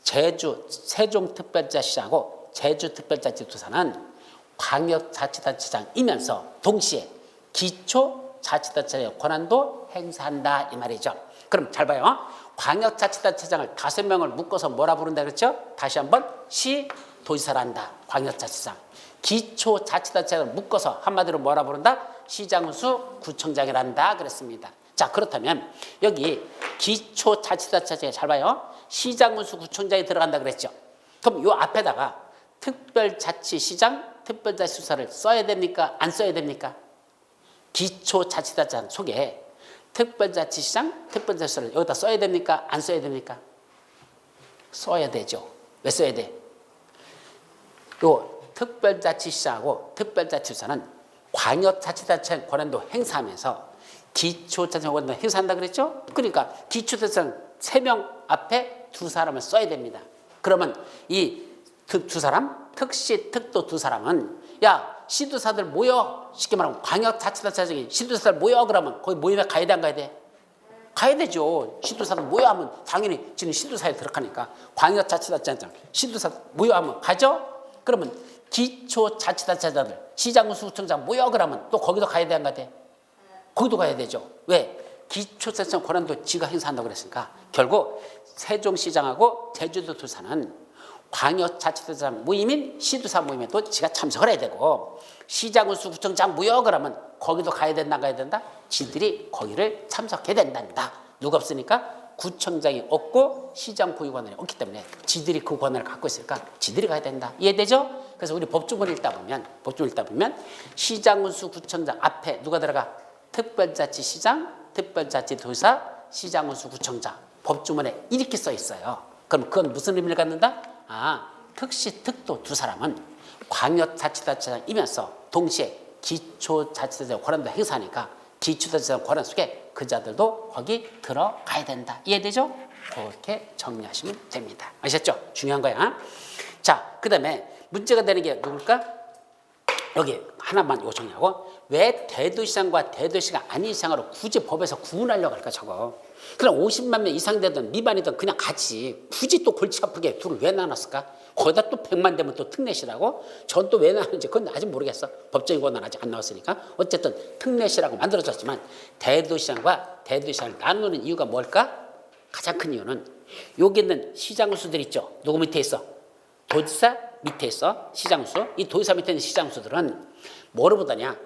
제주 세종특별자치시장하고 제주특별자치도사는 광역자치단체장이면서 동시에 기초자치단체의 권한도 행사한다 이 말이죠. 그럼 잘 봐요. 광역자치단체장을 5명을 묶어서 뭐라 부른다 그랬죠? 다시 한번 시도지사라 한다. 광역자치장. 기초자치단체장을 묶어서 한마디로 뭐라 부른다? 시장수 구청장이라 한다 그랬습니다. 자, 그렇다면 여기 기초자치단체장에 잘 봐요. 시장군수 구청장이 들어간다 그랬죠. 그럼 요 앞에다가 특별자치시장, 특별자치수사를 써야 됩니까? 안 써야 됩니까? 기초자치단체장 속에 특별자치시장, 특별자치수사를 여기다 써야 됩니까? 안 써야 됩니까? 써야 되죠. 왜 써야 돼? 요 특별자치시장하고 특별자치수사는 광역자치단체 권한도 행사하면서 기초자치단 권한도 행사한다 그랬죠? 그러니까 기초자치단 3명 앞에 2사람을 써야 됩니다. 그러면 이 두 사람, 특시, 특도 2사람은 야 시도사들 모여 쉽게 말하면 광역자치단체장이 시도사들 모여 그러면 거기 모임에 가야 돼 안 가야 돼? 가야 되죠. 시도사들 모여 하면 당연히 지금 시도사에 들어가니까 광역자치단체장 시도사 모여 하면 가죠? 그러면 기초자치단체장들 시장군수구청장 모여 그러면 또 거기도 가야 되는 거 같아. 거기도 가야 되죠. 왜? 기초자치단 권한도 지가 행사한다고 그랬으니까 결국 세종시장하고 제주도도사는 광역자치단체장 모임인 시도사 모임에도 지가 참석을 해야 되고 시장군수구청장 모여 그러면 거기도 가야 된다 가야 된다. 지들이 거기를 참석해야 된단다. 누가 없으니까 구청장이 없고 시장 고유 권한이 없기 때문에 지들이 그 권한을 갖고 있으니까 지들이 가야 된다. 이해되죠? 그래서 우리 법조문을 읽다 보면 시장군수구청장 앞에 누가 들어가? 특별자치시장, 특별자치도사, 시장군수구청장. 법조문에 이렇게 써 있어요. 그럼 그건 무슨 의미를 갖는다? 특시, 특도 두 사람은 광역자치단체장이면서 동시에 기초자치단체장 권한도 행사하니까 기초자치단 권한 속에 그 자들도 거기 들어가야 된다. 이해되죠? 그렇게 정리하시면 됩니다. 아셨죠? 중요한 거야. 자, 그 다음에 문제가 되는 게 누굴까? 여기 하나만 요거 정리하고 왜 대도시장과 대도시가 아닌 시장으로 굳이 법에서 구분하려고 할까 저거. 그럼 50만 명 이상 되든 미만이든 그냥 같이 굳이 또 골치 아프게 둘을 왜 나눴을까? 거기다 또 100만 되면 또 특례시라고? 전 또 왜 나누는지 그건 아직 모르겠어. 법적인 권한 아직 안 나왔으니까. 어쨌든 특례시라고 만들어졌지만 대도시장과 대도시장을 나누는 이유가 뭘까? 가장 큰 이유는 여기 있는 시장수들 있죠. 누구 밑에 있어? 도지사 밑에 있어. 시장수. 이 도지사 밑에 있는 시장수들은 뭐를 보다냐?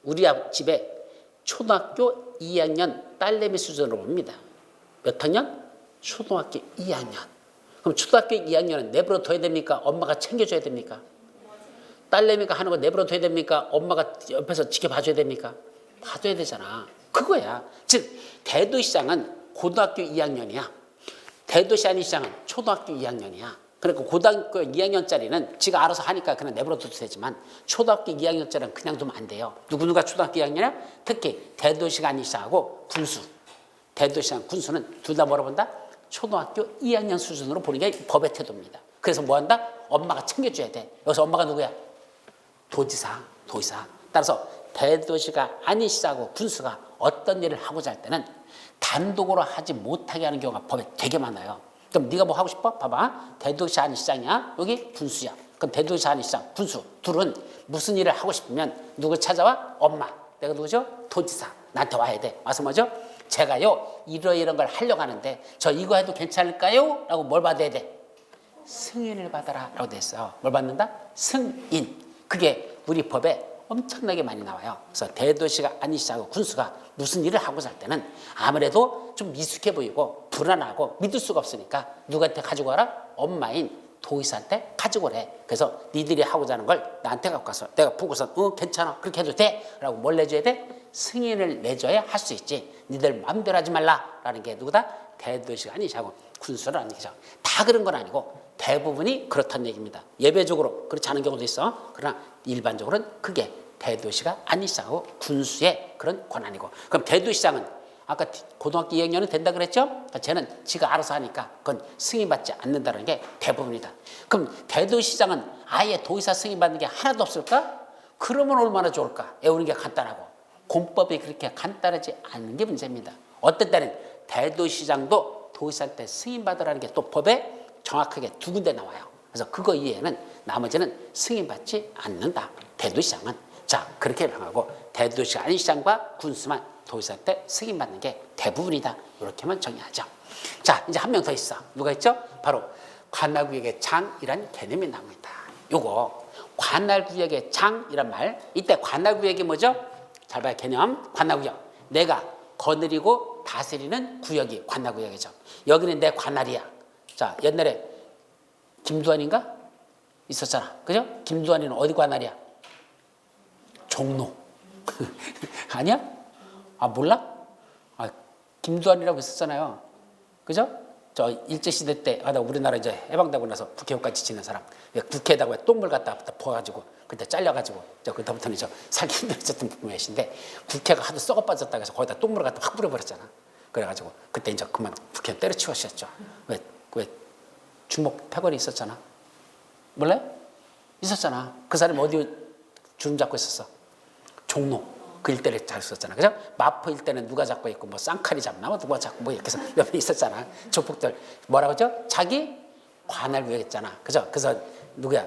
우리 집에 초등학교 2학년 딸내미 수준으로 봅니다. 몇 학년? 초등학교 2학년. 그럼 초등학교 2학년은 내버려 둬야 됩니까? 엄마가 챙겨줘야 됩니까? 딸내미가 하는 거 내버려 둬야 됩니까? 엄마가 옆에서 지켜봐줘야 됩니까? 봐줘야 되잖아. 그거야. 즉 대도시장은 고등학교 2학년이야. 대도시 아닌 시장은 초등학교 2학년이야. 그러니까 고등학교 2학년짜리는 지가 알아서 하니까 그냥 내버려 둬도 되지만 초등학교 2학년짜리는 그냥 두면 안 돼요. 누구누가 초등학교 2학년이야? 특히 대도시가 아닌 시장하고 군수. 대도시장 군수는 둘 다 뭐라 본다? 초등학교 2학년 수준으로 보는 게 법의 태도입니다. 그래서 뭐 한다? 엄마가 챙겨줘야 돼. 여기서 엄마가 누구야? 도지사. 따라서 대도시가 아닌 시장하고 군수가 어떤 일을 하고자 할 때는 단독으로 하지 못하게 하는 경우가 법에 되게 많아요. 그럼 네가 뭐 하고 싶어? 봐봐. 대도시 아닌 시장이야. 여기 군수야. 그럼 대도시 아닌 시장, 군수 둘은 무슨 일을 하고 싶으면 누구 찾아와? 엄마. 내가 누구죠? 도지사. 나한테 와야 돼. 와서 뭐죠? 제가요 이런 걸 하려고 하는데 저 이거 해도 괜찮을까요? 라고 뭘 받아야 돼? 승인을 받아라 라고 돼 있어요. 뭘 받는다? 승인. 그게 우리 법에 엄청나게 많이 나와요. 그래서 대도시가 아닌 시장하고 군수가 무슨 일을 하고자 할 때는 아무래도 좀 미숙해 보이고 불안하고 믿을 수가 없으니까 누구한테 가지고 와라? 엄마인 도의사한테 가지고 오래. 그래서 니들이 하고자 하는 걸 나한테 갖고 가서 내가 보고서 괜찮아 그렇게 해도 돼? 라고 뭘 내줘야 돼? 승인을 내줘야 할 수 있지. 니들 마음대로 하지 말라라는 게 누구다? 대도시가 아닌 시장하고 군수라는 얘기죠. 다 그런 건 아니고 대부분이 그렇다는 얘기입니다. 예외적으로 그렇지 않은 경우도 있어. 그러나 일반적으로는 그게 대도시가 아닌 시장하고 군수의 그런 권한이고. 그럼 대도시장은 아까 고등학교 2학년은 된다 그랬죠? 쟤는 지가 알아서 하니까 그건 승인받지 않는다는 게 대부분이다. 그럼 대도시장은 아예 도의사 승인받는 게 하나도 없을까? 그러면 얼마나 좋을까? 외우는 게 간단하고. 공법이 그렇게 간단하지 않는 게 문제입니다. 어떤 때는 대도시장도 도의사한테 승인받으라는 게 또 법에 정확하게 두 군데 나와요. 그래서 그거 이외에는 나머지는 승인받지 않는다. 대도시장은. 자, 그렇게 명하고 대도시가 아닌 시장과 군수만 도의사한테 승인받는 게 대부분이다. 이렇게만 정의하죠. 자, 이제 한 명 더 있어. 누가 있죠? 바로 관할구역의 장이란 개념이 나옵니다. 요거 관할구역의 장이란 말. 이때 관할구역이 뭐죠? 잘 봐요. 개념. 관할구역. 내가 거느리고 다스리는 구역이 관할구역이죠. 여기는 내 관할이야. 자, 옛날에 김두한인가? 있었잖아. 그죠? 김두한이는 어디 관할이야? 종로. 아니야? 아, 몰라? 아, 김두한이라고 있었잖아요. 그죠? 저 일제시대 때, 나 우리나라 이제 해방되고 나서 국회의원까지 지낸 사람. 국회에다가 왜 똥물 갖다 부어가지고, 그때 잘려가지고, 그때부터는 살기 힘들었던 분이신데, 국회가 하도 썩어 빠졌다 해서 거기다 똥물을 갖다 확 뿌려버렸잖아. 그래가지고, 그때 이제 그만 국회의원 때려치우셨죠. 왜 주먹 패거리 있었잖아. 몰라요? 있었잖아. 그 사람이 어디 주름 잡고 있었어? 종로. 그 일대를 잘 썼잖아. 그죠? 마포 일대는 누가 잡고 있고, 뭐 쌍칼이 잡나, 뭐 누가 잡고, 뭐 이렇게 해서 옆에 있었잖아. 조폭들. 뭐라고 하죠? 자기 관할구역했잖아. 그죠? 그래서 누구야?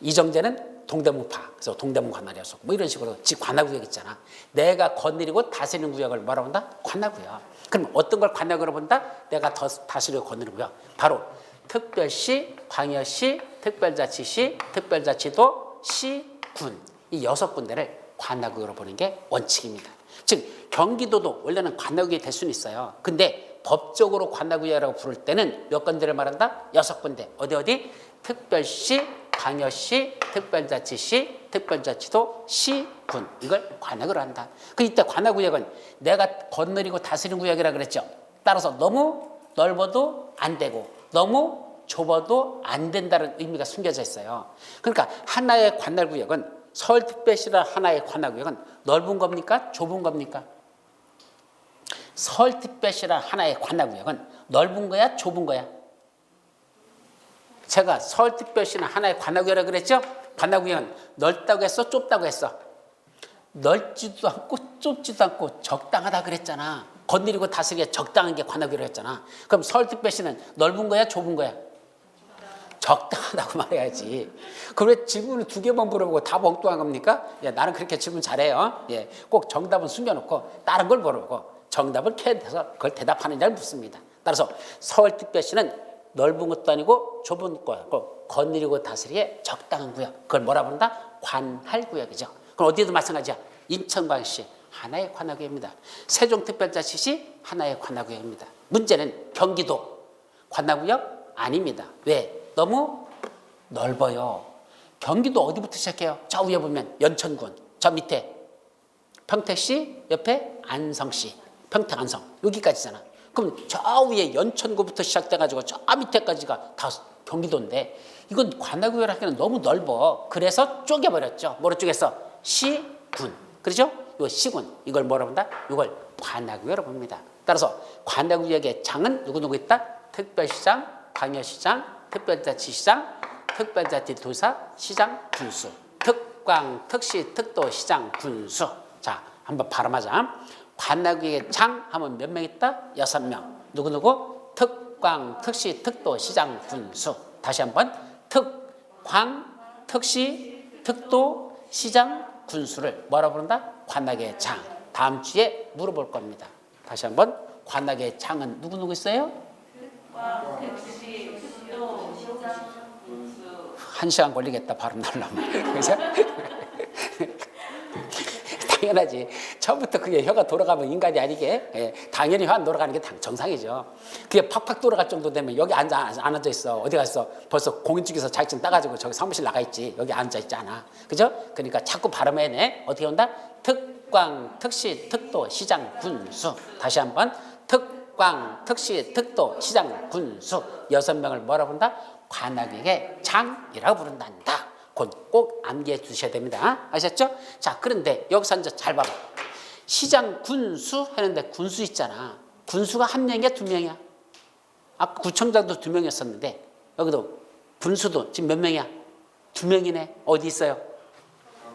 이정재는 동대문파, 그래서 동대문 관할이었었고 뭐 이런 식으로 즉 관할구역 있잖아. 내가 건드리고 다스리는 구역을 뭐라고 한다? 관할구역. 그럼 어떤 걸 관할구역으로 본다? 내가 다스리고 건드리는 구역. 바로 특별시, 광역시, 특별자치시, 특별자치도, 시, 군. 이 6군데를 관할구역으로 보는 게 원칙입니다. 즉 경기도도 원래는 관할구역이 될 수는 있어요. 근데 법적으로 관할구역이라고 부를 때는 몇 군데를 말한다? 6군데. 어디? 특별시, 광역시, 특별자치시, 특별자치도, 시, 군. 이걸 관할구역으로 한다. 그 이때 관할구역은 내가 건드리고 다스리는 구역이라 그랬죠. 따라서 너무 넓어도 안 되고 너무 좁아도 안 된다는 의미가 숨겨져 있어요. 그러니까 하나의 관할구역은 서울특별시라는 하나의 관할구역은 넓은 겁니까? 좁은 겁니까? 서울특별시라는 하나의 관할구역은 넓은 거야? 좁은 거야? 제가 서울특별시는 하나의 관할구역이라고 그랬죠? 관할구역은 넓다고 했어? 좁다고 했어? 넓지도 않고 좁지도 않고 적당하다 그랬잖아. 건드리고 다스리기에 적당한 게 관할구역이라고 했잖아. 그럼 서울특별시는 넓은 거야? 좁은 거야? 적당하다고 말해야지. 그럼 왜 질문을 2개만 물어보고 다 엉뚱한 겁니까? 예, 나는 그렇게 질문 잘해요. 예, 꼭 정답은 숨겨놓고 다른 걸 물어보고 정답을 캐내서 그걸 대답하느냐를 묻습니다. 따라서 서울특별시는 넓은 것도 아니고 좁은 거고 건드리고 다스리기에 적당한 구역. 그걸 뭐라 부른다? 관할구역이죠. 그럼 어디에도 마찬가지야. 인천광역시 하나의 관할구역입니다. 세종특별자치시 하나의 관할구역입니다. 문제는 경기도 관할구역 아닙니다. 왜? 너무 넓어요. 경기도 어디부터 시작해요? 저 위에 보면 연천군, 저 밑에 평택시, 옆에 안성시, 평택 안성 여기까지잖아. 그럼 저 위에 연천구부터 시작돼가지고 저 밑에까지가 다 경기도인데 이건 관할구역을 하기에는 너무 넓어. 그래서 쪼개버렸죠. 뭐로 쪼갰어? 시, 군. 그렇죠? 요 시군 이걸 뭐라고 한다? 이걸 관할구역으로 봅니다. 따라서 관할구역의 장은 누구 있다? 특별시장, 광역시장, 특별자치시장, 특별자치도사, 시장, 군수. 특광, 특시, 특도, 시장, 군수. 자, 한번 발음하자. 관할구역의 장 하면 몇 명 있다? 6명. 누구? 특광, 특시, 특도, 시장, 군수. 다시 한번 특광, 특시, 특도, 시장, 군수를 뭐라 부른다? 관할구역의 장. 다음 주에 물어볼 겁니다. 다시 한번 관할구역의 장은 누구 있어요? 특광, 특시, 특도, 시장, 군수. 1시간 걸리겠다 발음 날라면. 그래서 당연하지. 처음부터 그게 혀가 돌아가면 인간이 아니게. 예, 당연히 혀 안 돌아가는 게 정상이죠. 그게 팍팍 돌아갈 정도 되면 여기 안 앉아 있어. 어디 갔어? 벌써 공인중개사 자격증 따가지고 저기 사무실 나가 있지. 여기 앉아 있지 않아. 그죠? 그러니까 자꾸 발음해내. 어떻게 온다? 특광, 특시, 특도, 시장, 군수. 다시 한번 특광, 특시, 특도, 시장, 군수 6명을 뭐라고 부른다? 관할구역의 장이라고 부른단다. 꼭 암기해 두셔야 됩니다. 아셨죠? 자, 그런데 여기서 이제 잘 봐봐. 시장, 군수 하는데 군수 있잖아. 군수가 1명이야, 2명이야? 아까 구청장도 2명이었었는데 여기도 군수도 지금 몇 명이야? 2명이네. 어디 있어요?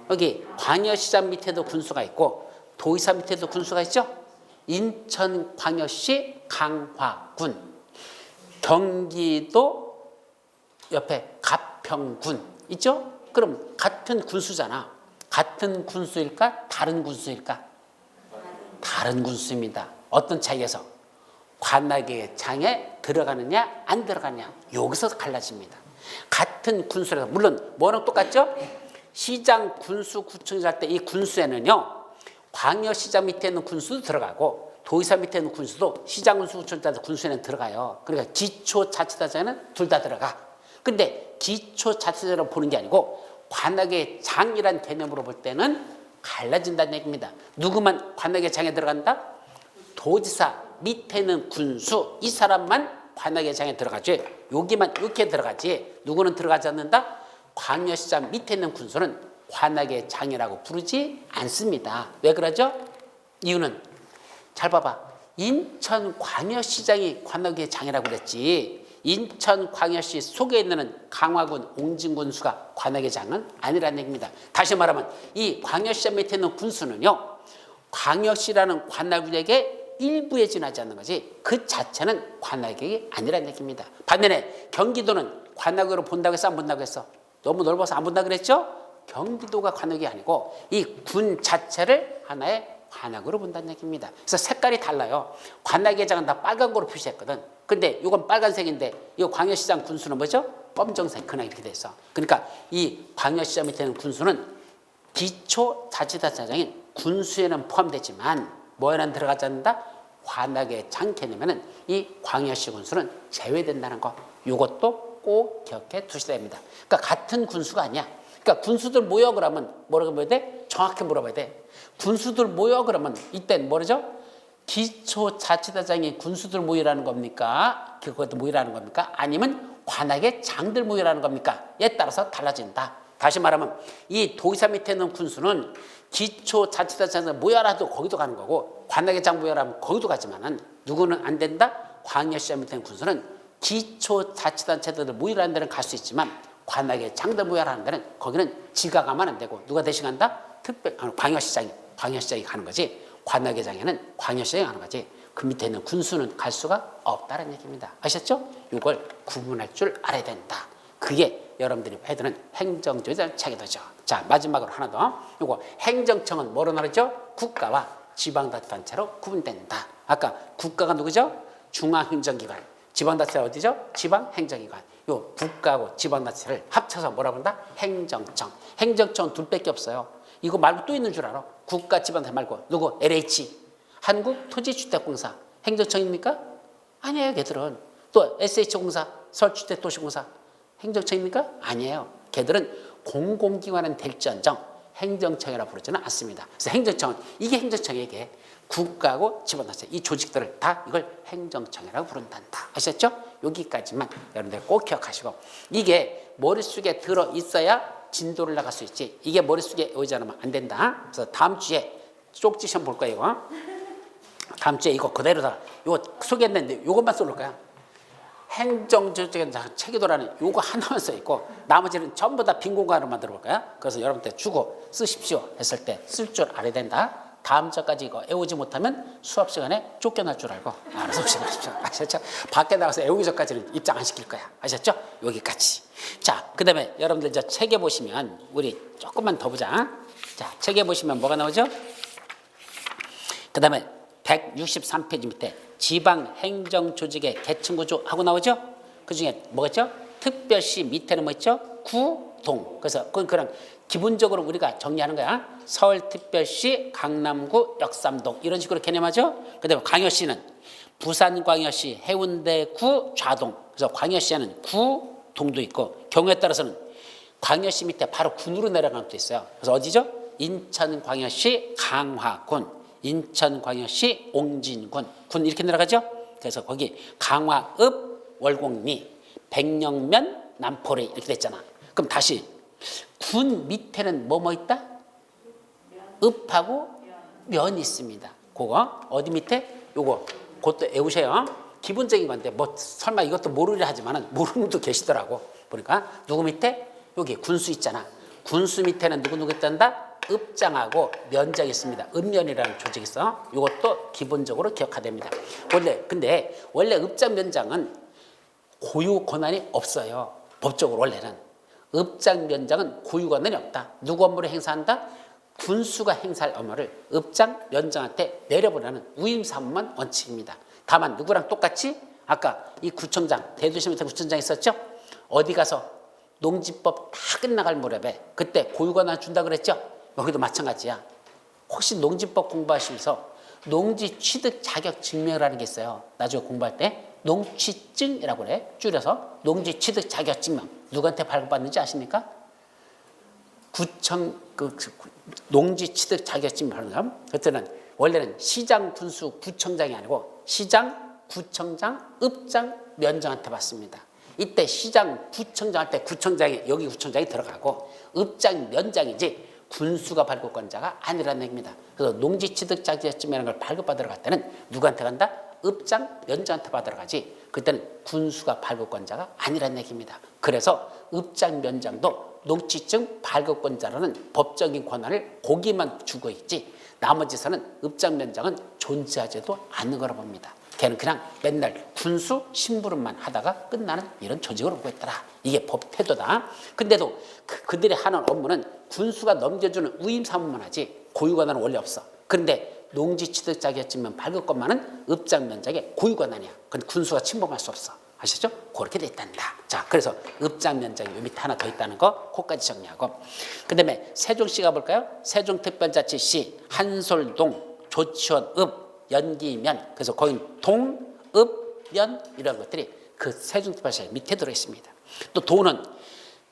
여기 광역시장 밑에도 군수가 있고 도의사 밑에도 군수가 있죠? 인천광역시 강화군, 경기도 옆에 가평군 있죠? 그럼 같은 군수잖아. 같은 군수일까? 다른 군수일까? 다른 군수입니다. 어떤 차이에서? 관할구역의 장에 들어가느냐 안 들어가느냐 여기서 갈라집니다. 같은 군수라서 물론 뭐랑 똑같죠? 시장, 군수, 구청장 할 때 이 군수에는요 광역시장 밑에 있는 군수도 들어가고 도의사 밑에 있는 군수도 시장, 군수, 구청장 군수에는 들어가요. 그러니까 기초자치단체는 둘 다 들어가. 근데 기초자치단체로 보는 게 아니고 관할구역의 장이란 개념으로 볼 때는 갈라진다는 얘기입니다. 누구만 관할구역의 장에 들어간다? 도지사 밑에는 군수, 이 사람만 관할구역의 장에 들어가지. 여기만 이렇게 들어가지. 누구는 들어가지 않는다? 광역시장 밑에 있는 군수는 관할구역의 장이라고 부르지 않습니다. 왜 그러죠? 이유는 잘 봐봐. 인천광역시장이 관할구역의 장이라고 그랬지. 인천광역시 속에 있는 강화군 옹진군수가 관할구역의 장은 아니라는 얘기입니다. 다시 말하면 이 광역시장 밑에 있는 군수는요 광역시라는 관할구역의 일부에 지나지 않는 거지 그 자체는 관할구역이 아니라는 얘기입니다. 반면에 경기도는 관할구역으로 본다고 해서 안 본다고 했어? 너무 넓어서 안 본다고 그랬죠? 경기도가 관역이 아니고 이 군 자체를 하나의 관역으로 본다는 얘기입니다. 그래서 색깔이 달라요. 관악회장은 다 빨간 거로 표시했거든. 근데 이건 빨간색인데 이 광역시장 군수는 뭐죠? 검정색 그냥 이렇게 돼 있어. 그러니까 이 광역시장 밑에 있는 군수는 기초자치단체장인 군수에는 포함되지만 뭐에는 들어가지 않는다? 관악회장 개념에는 이 광역시 군수는 제외된다는 거. 이것도 꼭 기억해 두셔야 됩니다. 그러니까 같은 군수가 아니야. 그러니까 군수들 모여 그러면 뭐라고 물어야 돼? 정확히 물어봐야 돼. 군수들 모여 그러면 이땐 뭐죠? 기초자치단체장이 군수들 모이라는 겁니까? 그것도 모이라는 겁니까? 아니면 관악의 장들 모이라는 겁니까? 에 따라서 달라진다. 다시 말하면 이 도의사 밑에 있는 군수는 기초자치단체장 모여라도 거기도 가는 거고 관악의 장 모여라면 거기도 가지만은 누구는 안 된다? 광역시장 밑에 있는 군수는 기초자치단체들 모이라는 데는 갈 수 있지만 관악의 장들 모여라는 데는 거기는 지가 가면 안 되고 누가 대신한다? 광역시장이 가는 거지. 관악회장에는 광역시장이 가는 거지. 그 밑에 있는 군수는 갈 수가 없다는 얘기입니다. 아셨죠? 이걸 구분할 줄 알아야 된다. 그게 여러분들이 해야 되는 행정조절 체계도죠. 자, 마지막으로 하나 더. 이거 행정청은 뭐로 나누죠? 국가와 지방자치단체로 구분된다. 아까 국가가 누구죠? 중앙행정기관. 지방자치가 어디죠? 지방행정기관. 요 국가하고 지방자치를 합쳐서 뭐라 부른다? 행정청. 행정청은 둘밖에 없어요. 이거 말고 또 있는 줄 알아? 국가 지방자치 말고 누구? LH 한국토지주택공사 행정청입니까? 아니에요. 걔들은 또 SH공사 서울주택도시공사 행정청입니까? 아니에요. 걔들은 공공기관은 될지언정 행정청이라 부르지는 않습니다. 그래서 행정청은 이게 행정청에게 국가하고 지방자치 이 조직들을 다 이걸 행정청이라고 부른단다. 아셨죠? 여기까지만 여러분들 꼭 기억하시고 이게 머릿속에 들어 있어야 진도를 나갈 수 있지. 이게 머릿속에 오지 않으면 안 된다. 그래서 다음 주에 쪽지 시험 볼 거예요. 이거. 다음 주에 이거 그대로다. 이거 소개했는데 이것만 써놓을 거야. 행정조직의 체계도라는 이거 하나만 써 있고 나머지는 전부 다 빈 공간으로 만들어 볼 거야. 그래서 여러분들 주고 쓰십시오 했을 때 쓸 줄 알아야 된다. 다음 주까지 이거 애우지 못하면 수업 시간에 쫓겨날 줄 알고 알아서 오시십시오. 아셨죠? 밖에 나가서 애우기 전까지는 입장 안 시킬 거야. 아셨죠? 여기까지. 자, 그 다음에 여러분들 저 책에 보시면 우리 조금만 더 보자. 자, 책에 보시면 뭐가 나오죠? 그 다음에 163페이지 밑에 지방행정조직의 계층구조 하고 나오죠? 그 중에 뭐겠죠? 특별시 밑에는 뭐 있죠? 구동. 그래서 그냥 기본적으로 우리가 정리하는 거야. 서울특별시, 강남구, 역삼동 이런 식으로 개념하죠. 그다음에 광역시는 부산광역시, 해운대구, 좌동. 그래서 광역시에는 구동도 있고 경우에 따라서는 광역시 밑에 바로 군으로 내려가는 것도 있어요. 그래서 어디죠? 인천광역시 강화군, 인천광역시 옹진군, 군 이렇게 내려가죠. 그래서 거기 강화읍, 월곡리, 백령면, 남포리 이렇게 됐잖아. 그럼 다시 군 밑에는 뭐 있다? 읍하고 면이 있습니다. 그거 어디 밑에? 요거 그것도 외우세요. 기본적인 건데 뭐 설마 이것도 모르려 하지만은 모르는 분도 계시더라고. 보니까 누구 밑에? 여기 군수 있잖아. 군수 밑에는 누구 있단다? 읍장하고 면장이 있습니다. 읍면이라는 조직이 있어. 이것도 기본적으로 기억해야 됩니다. 근데 원래 읍장 면장은 고유 권한이 없어요. 법적으로 원래는. 읍장 면장은 고유 권한이 없다. 누구 업무를 행사한다? 군수가 행사할 업무를 읍장 면장한테 내려보라는 우임사무만 원칙입니다. 다만 누구랑 똑같이 아까 이 구청장, 대도시 밑에 구청장 있었죠? 어디 가서 농지법 다 끝나갈 무렵에 그때 고유 권한 준다 그랬죠? 여기도 마찬가지야. 혹시 농지법 공부하시면서 농지 취득 자격 증명이라는 게 있어요. 나중에 공부할 때 농취증이라고 그래. 줄여서 농지 취득 자격 증명. 누구한테 발급받는지 아십니까? 구청 농지 취득 자격 증명 하는 사람. 그때는 원래는 시장, 군수, 구청장이 아니고 시장, 구청장, 읍장, 면장한테 받습니다. 이때 시장, 구청장 할 때 구청장이 여기 구청장이 들어가고 읍장, 면장이지 군수가 발급권자가 아니라는 얘기입니다. 그래서 농지 취득 자격증이라는 걸 발급받으러 갈 때는 누구한테 간다? 읍장, 면장한테 받으러 가지. 그때는 군수가 발급권자가 아니라는 얘기입니다. 그래서 읍장, 면장도 농지증 발급권자라는 법적인 권한을 거기만 주고 있지 나머지서는 읍장, 면장은 존재하지도 않는 거라 봅니다. 걔는 그냥 맨날 군수 심부름만 하다가 끝나는 이런 조직으로 보고 있더라. 이게 법 태도다. 근데도 그들이 하는 업무는 군수가 넘겨주는 우임사무만 하지 고유관할은 원래 없어. 그런데 농지취득자격증명 발급 것만은 읍장면적의 고유관할이야. 근데 군수가 침범할 수 없어. 아시죠? 그렇게 돼 있단다. 자, 그래서 읍장면적이 요 밑에 하나 더 있다는 거 그거까지 정리하고, 그 다음에 세종시 가볼까요? 세종특별자치시 한솔동 조치원 읍 연기면, 그래서 거기 동, 읍, 면 이런 것들이 그 세종특별시 밑에 들어있습니다. 또 도는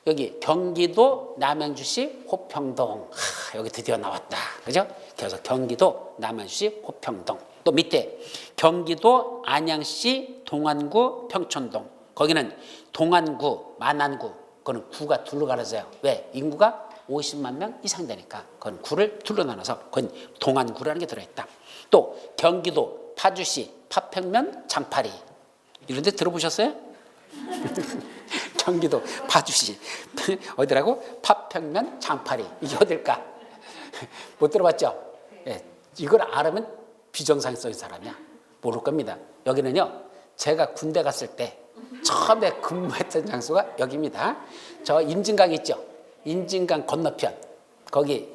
여기 경기도 남양주시 호평동, 여기 드디어 나왔다. 그죠? 그래서 경기도 남양주시 호평동. 또 밑에 경기도 안양시 동안구 평촌동, 거기는 동안구, 만안구, 그거는 구가 둘로 가려져요. 왜? 인구가 50만 명 이상 되니까 그건 구를 둘로 나눠서 그건 동안구라는 게 들어있다. 또 경기도 파주시 파평면 장파리, 이런 데 들어보셨어요? 경기도 파주시 어디라고? 파평면 장파리. 이게 어딜까? 못 들어봤죠? 예, 이걸 알으면 비정상적인 사람이야. 모를 겁니다. 여기는요, 제가 군대 갔을 때 처음에 근무했던 장소가 여기입니다. 저 임진강 있죠? 임진강 건너편, 거기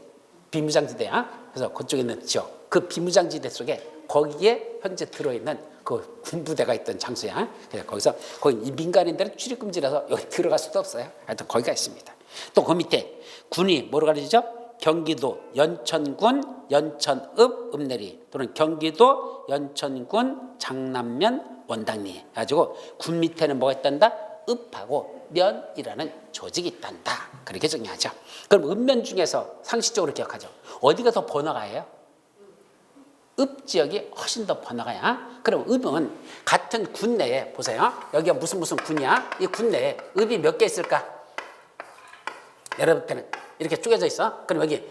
비무장지대야. 그래서 그쪽에 있는 지역, 그 비무장지대 속에 거기에 현재 들어있는 그 군부대가 있던 장소야. 그래서 거기서 거기 민간인들은 출입금지라서 여기 들어갈 수도 없어요. 하여튼 거기가 있습니다. 또 그 밑에 군이 뭐로 가리죠? 경기도 연천군 연천읍 읍내리, 또는 경기도 연천군 장남면 원당리. 가지고 군 밑에는 뭐가 있단다? 읍하고 면이라는 조직이 있단다. 그렇게 정리하죠. 그럼 읍면 중에서 상식적으로 기억하죠. 어디가 더 번화가예요? 읍 지역이 훨씬 더 번화가야. 그럼 읍은 같은 군 내에, 보세요. 여기가 무슨 군이야? 이 군 내에 읍이 몇 개 있을까? 여러분 때는 이렇게 쪼개져 있어. 그럼 여기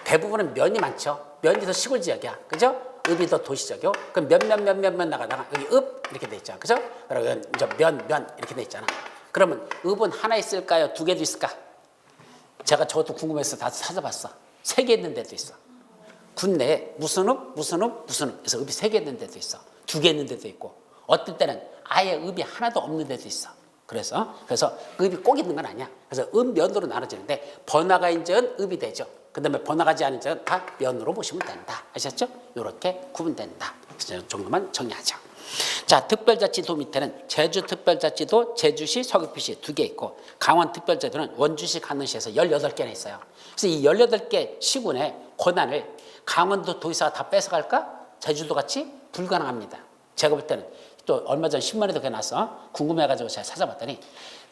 대부분은 면이 많죠. 면이 더 시골 지역이야. 그죠? 읍이 더 도시 지역이요. 그럼 면 나가다가 여기 읍 이렇게 돼 있잖아. 그죠? 그러면 이제 면 이렇게 돼 있잖아. 그러면 읍은 하나 있을까요? 두 개도 있을까? 제가 저것도 궁금해서 다 찾아봤어. 3개 있는 데도 있어. 군 내에 무슨 읍. 그래서 읍이 3개 있는 데도 있어. 2개 있는 데도 있고, 어떤 때는 아예 읍이 하나도 없는 데도 있어. 그래서 읍이 꼭 있는 건 아니야. 그래서 읍면으로 나눠지는데 번화가인 지역은 읍이 되죠. 그 다음에 번화가지 않은 지역은 다 면으로 보시면 된다. 아셨죠? 이렇게 구분된다. 이 정도만 정리하죠. 자, 특별자치도 밑에는 제주특별자치도 제주시, 서귀포시 2개 있고, 강원특별자치도는 원주시, 간원시에서 18개나 있어요. 그래서 이 18개 시군의 권한을 강원도 도지사가 다 뺏어갈까? 제주도 같이 불가능합니다. 제가 볼 때는 또 얼마 전 신문에도 그게 나서 궁금해가지고 제가 찾아봤더니,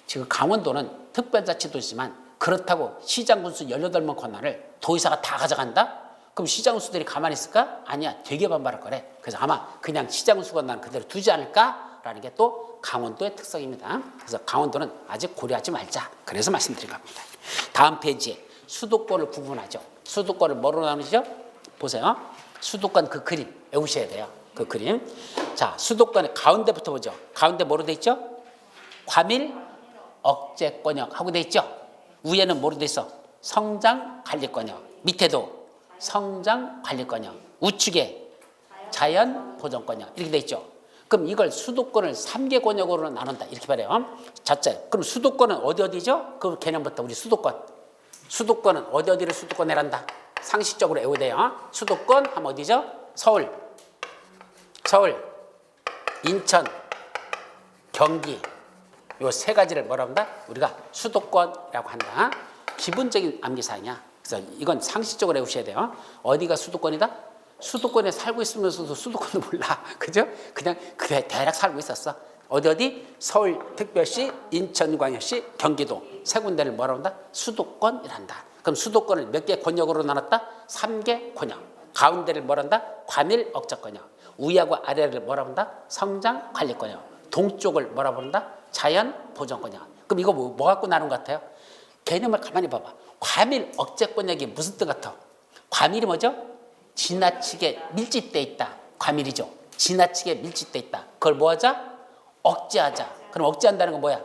지금 강원도는 특별자치도지만 그렇다고 시장군수 18명 권한을 도지사가 다 가져간다? 그럼 시장군수들이 가만히 있을까? 아니야, 되게 반발할 거래. 그래서 아마 그냥 시장군수 권한을 그대로 두지 않을까라는 게 또 강원도의 특성입니다. 그래서 강원도는 아직 고려하지 말자. 그래서 말씀드린 겁니다. 다음 페이지에 수도권을 구분하죠. 수도권을 뭐로 나누죠? 보세요. 수도권 그 그림 외우셔야 돼요. 그 그림. 자, 수도권의 가운데부터 보죠. 가운데 뭐로 돼 있죠? 과밀 억제권역 하고 돼 있죠. 위에는 뭐로 돼 있어? 성장 관리권역. 밑에도 성장 관리권역. 우측에 자연 보존권역. 이렇게 돼 있죠. 그럼 이걸 수도권을 3개 권역으로 나눈다. 이렇게 말해요. 자체. 그럼 수도권은 어디죠? 그 개념부터 우리 수도권은 어디를 수도권이란다. 상식적으로 외워야 돼요. 수도권 하면 어디죠? 서울, 인천, 경기. 요 3가지를 뭐라고 한다? 우리가 수도권이라고 한다. 기본적인 암기사항이야. 그래서 이건 상식적으로 외우셔야 돼요. 어디가 수도권이다? 수도권에 살고 있으면서도 수도권도 몰라. 그죠? 그냥 그래 대략 살고 있었어. 어디? 서울특별시, 인천광역시, 경기도 3군데를 뭐라고 한다? 수도권이란다. 그럼 수도권을 몇 개 권역으로 나눴다? 3개 권역. 가운데를 뭐라 한다? 과밀 억제권역. 위하고 아래를 뭐라 한다? 성장 관리권역. 동쪽을 뭐라 부른다? 자연 보존권역. 그럼 이거 뭐 갖고 나눈 것 같아요? 개념을 가만히 봐봐. 과밀 억제권역이 무슨 뜻 같아? 과밀이 뭐죠? 지나치게 밀집돼 있다. 과밀이죠. 지나치게 밀집돼 있다. 그걸 뭐 하자? 억제하자. 그럼 억제한다는 건 뭐야?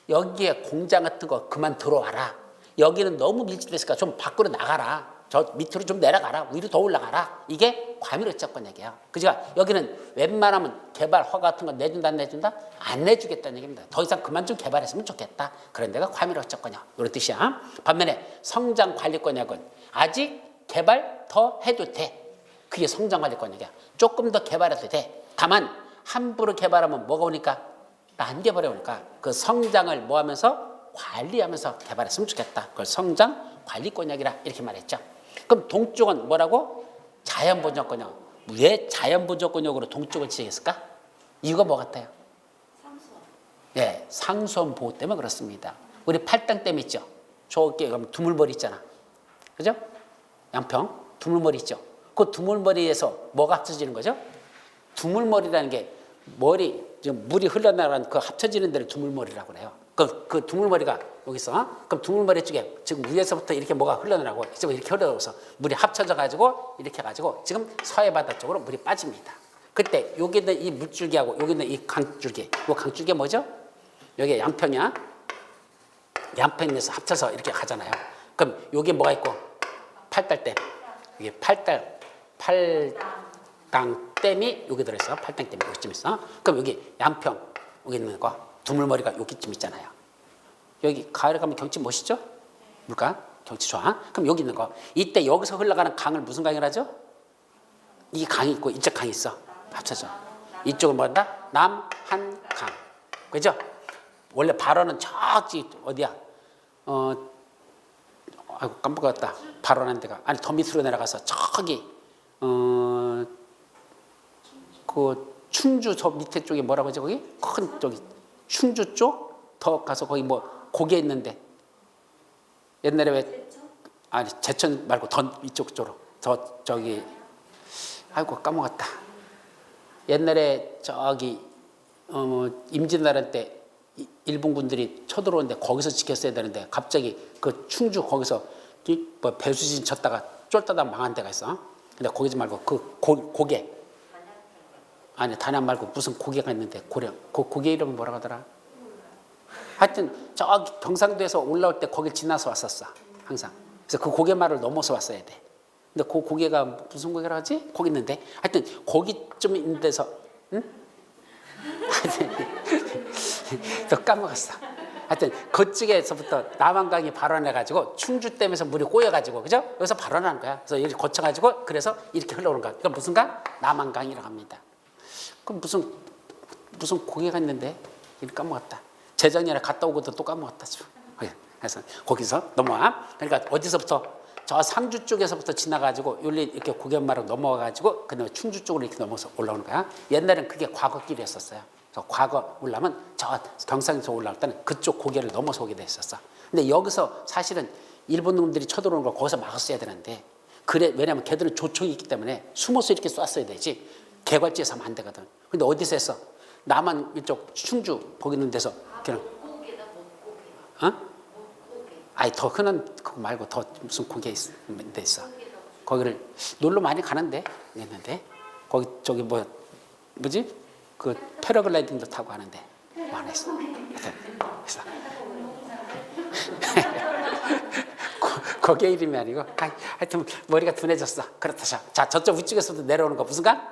여기에 공장 같은 거 그만 들어와라. 여기는 너무 밀집됐으니까 좀 밖으로 나가라. 저 밑으로 좀 내려가라. 위로 더 올라가라. 이게 과밀어적권 얘기야. 그러니까 여기는 웬만하면 개발 허가 같은 거 내준다 안 내준다? 안 내주겠다는 얘기입니다. 더 이상 그만 좀 개발했으면 좋겠다. 그런 데가 과밀어적권이야. 이런 뜻이야. 반면에 성장관리권약은 아직 개발 더 해도 돼. 그게 성장관리권약이야. 조금 더 개발해도 돼. 다만 함부로 개발하면 뭐가 오니까? 난개발이 오니까 그 성장을 뭐 하면서? 관리하면서 개발했으면 좋겠다. 그걸 성장관리권약이라 이렇게 말했죠. 그럼 동쪽은 뭐라고? 자연보존권역. 왜 자연보존권역으로 동쪽을 지정했을까? 이유가 뭐 같아요? 네, 상수원 보호 때문에 그렇습니다. 우리 팔당댐 있죠? 저기 두물머리 있잖아. 그죠? 양평 두물머리 있죠? 그 두물머리에서 뭐가 합쳐지는 거죠? 두물머리라는 게 머리, 물이 흘러나가는 그 합쳐지는 데를 두물머리라고 그래요. 그 두물머리가 여기서, 그럼 두물머리 쪽에 지금 위에서부터 이렇게 뭐가 흘러나가고 이렇게 흘러나가서 물이 합쳐져 가지고 이렇게 해가지고 지금 서해 바다 쪽으로 물이 빠집니다. 그때 여기 있는 이 물줄기하고 여기 있는 이 강줄기, 이 강줄기 뭐죠? 여기 양평이야. 양평에서 합쳐서 이렇게 가잖아요. 그럼 여기 뭐가 있고? 팔달댐. 이게 팔당댐이 여기 들어있어. 팔당댐이 여기쯤 있어. 그럼 여기 양평 여기 있는 거 두물머리가 여기쯤 있잖아요. 여기 가을에 가면 경치 멋있죠? 물가 경치 좋아. 그럼 여기 있는 거 이때 여기서 흘러가는 강을 무슨 강이라 하죠? 이 강이 있고 이쪽 강이 있어. 합쳐져. 이쪽은 뭐한다? 남한강. 그죠? 원래 발원은 저기 어디야? 아이고 깜빡했다. 발원한 데가 아니 더 밑으로 내려가서 저기 그 충주 저 밑에 쪽에 뭐라고 하죠? 거기 큰 저기 충주 쪽 더 가서 거기 뭐 고개 있는데 옛날에 왜 아니 제천 말고 더 이쪽 쪽으로 더 저기 아이고 까먹었다. 옛날에 저기 임진왜란 때 일본군들이 쳐들어오는데 거기서 지켰어야 되는데 갑자기 그 충주 거기서 뭐 배수진 쳤다가 쫄다가 망한 데가 있어. 근데 거기 좀 말고 그 고개 아니 단양 말고 무슨 고개가 있는데 고령 그 고개 이름은 뭐라고 하더라? 하여튼 저기 경상도에서 올라올 때 거길 지나서 왔었어 항상. 그래서 그 고개 말을 넘어서 왔어야 돼. 근데 그 고개가 무슨 고개라 하지? 거기 있는데 하여튼 거기쯤 있는 데서 응? 또 까먹었어. 하여튼 그쪽에서부터 남한강이 발원해가지고 충주댐에서 물이 꼬여가지고 그죠? 여기서 발원하는 거야. 그래서 이렇게 거쳐가지고 그래서 이렇게 흘러오는 거야. 그럼 무슨 강? 남한강이라고 합니다. 그럼 무슨 고개가 있는데 이렇게 까먹었다. 재작년에 갔다 오고도 또 까먹었다. 그래서 거기서 넘어와. 그러니까 어디서부터 저 상주 쪽에서부터 지나가지고 여기 이렇게 고갯마루 넘어가가지고 그다음에 충주 쪽으로 이렇게 넘어서 올라오는 거야. 옛날엔 그게 과거길이었었어요. 그래서 과거 올라면 저 경상에서 올라올 때는 그쪽 고개를 넘어서 오게 됐었어. 근데 여기서 사실은 일본 놈들이 쳐들어오는 걸 거기서 막았어야 되는데 그래 왜냐면 걔들은 조총이 있기 때문에 숨어서 이렇게 쐈어야 되지 개괄지에서 하면 안 되거든. 근데 어디서 했어? 남한 이쪽 충주 거기 있는 데서 그냥 어? 아니 더 흔한 그거 말고 더 무슨 고개 있어. 거기를 놀러 많이 가는데 있는데 거기 저기 뭐지 그 패러글라이딩도 타고 하는데 뭐 하나 있어. 그래서 거기 이름이 아니고 하여튼 머리가 둔해졌어. 그렇다. 자 저쪽 위쪽에서도 내려오는 거 무슨 강?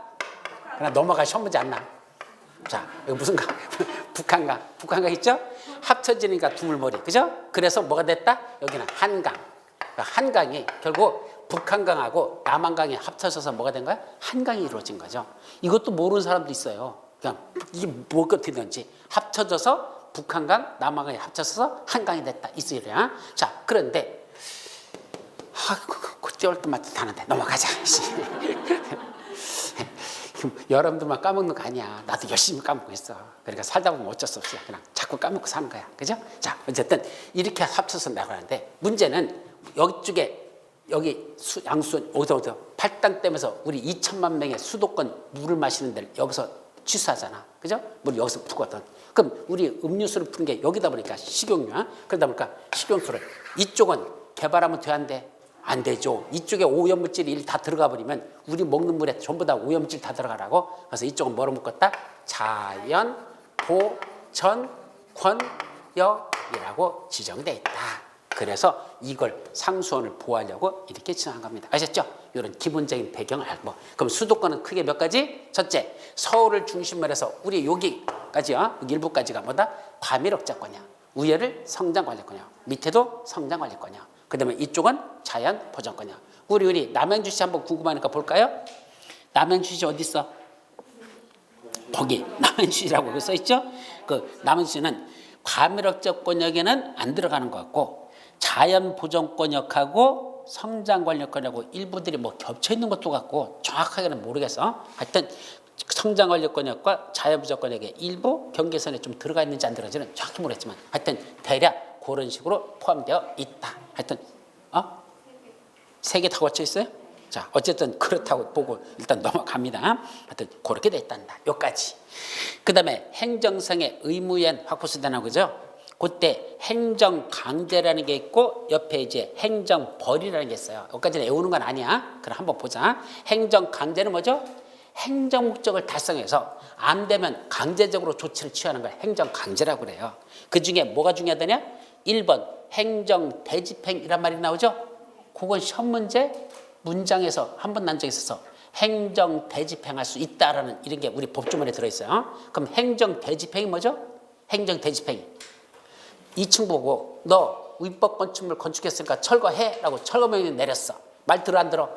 그냥 넘어가 시험 문제 안 나. 자 여기 무슨 강? 북한강 있죠? 합쳐지니까 두물머리 그죠? 그래서 뭐가 됐다? 여기는 한강. 그러니까 한강이 결국 북한강하고 남한강이 합쳐져서 뭐가 된 거야? 한강이 이루어진 거죠. 이것도 모르는 사람도 있어요. 그냥 이게 뭐가 어떻게 되는지 합쳐져서 북한강, 남한강이 합쳐져서 한강이 됐다. 이 소리야. 자 그런데 그때 올 때마다 다는데 넘어가자. 여러분들만 까먹는 거 아니야. 나도 열심히 까먹고 있어. 그러니까 살다 보면 어쩔 수 없어. 그냥 자꾸 까먹고 사는 거야. 그죠? 자, 어쨌든 이렇게 합쳐서 나가는데 문제는 여기 양수원 어디서 팔당댐에서 우리 2천만 명의 수도권 물을 마시는 데를 여기서 취수하잖아. 그죠? 물 여기서 푸거든. 그럼 우리 음료수를 푸는 게 여기다 보니까 식용유야. 그러다 보니까 식용수를 이쪽은 개발하면 돼 안 돼? 안 되죠. 이쪽에 오염물질이 다 들어가 버리면 우리 먹는 물에 전부 다 오염물질 다 들어가라고. 그래서 이쪽은 뭐로 묶었다? 자연 보전 권역이라고 지정돼 있다. 그래서 이걸 상수원을 보호하려고 이렇게 지정한 겁니다. 아셨죠? 이런 기본적인 배경을 알고. 그럼 수도권은 크게 몇 가지? 첫째, 서울을 중심으로 해서 우리 여기까지요. 일부까지가 뭐다? 과밀억제권이야. 위에를 성장관리권이야. 밑에도 성장관리권이야. 그 다음에 이쪽은 자연보전권이야. 우리 남양주시 한번 궁금하니까 볼까요? 남양주시 어디 있어? 거기 남양주시라고 써있죠? 그 남양주시는 과밀억제권역에는 안 들어가는 것 같고 자연보전권역하고 성장관리권하고 일부들이 뭐 겹쳐 있는 것도 같고 정확하게는 모르겠어. 하여튼 성장관리권역과 자연보전권역에 일부 경계선에 좀 들어가 있는지 안 들어가지는 정확히 모르겠지만 하여튼 대략 그런 식으로 포함되어 있다. 하여튼 세 개 다 거쳐 있어요? 자, 어쨌든 그렇다고 보고 일단 넘어갑니다. 하여튼 그렇게 돼 있단다. 여기까지. 그 다음에 행정상의 의무위한 확보수단하고 그죠? 그때 행정강제라는 게 있고 옆에 이제 행정벌이라는 게 있어요. 여기까지는 외우는 건 아니야. 그럼 한번 보자. 행정강제는 뭐죠? 행정 목적을 달성해서 안 되면 강제적으로 조치를 취하는 걸 행정강제라고 그래요. 그 중에 뭐가 중요하다냐? 1번 행정대집행이란 말이 나오죠? 그건 시험 문장에서 한 번 난 적이 있어서 행정대집행할 수 있다라는 이런 게 우리 법조문에 들어있어요. 그럼 행정대집행이 뭐죠? 행정대집행이 2층 보고 너 위법 건축물 건축했으니까 철거해 라고 철거명령 내렸어. 말 들어 안 들어?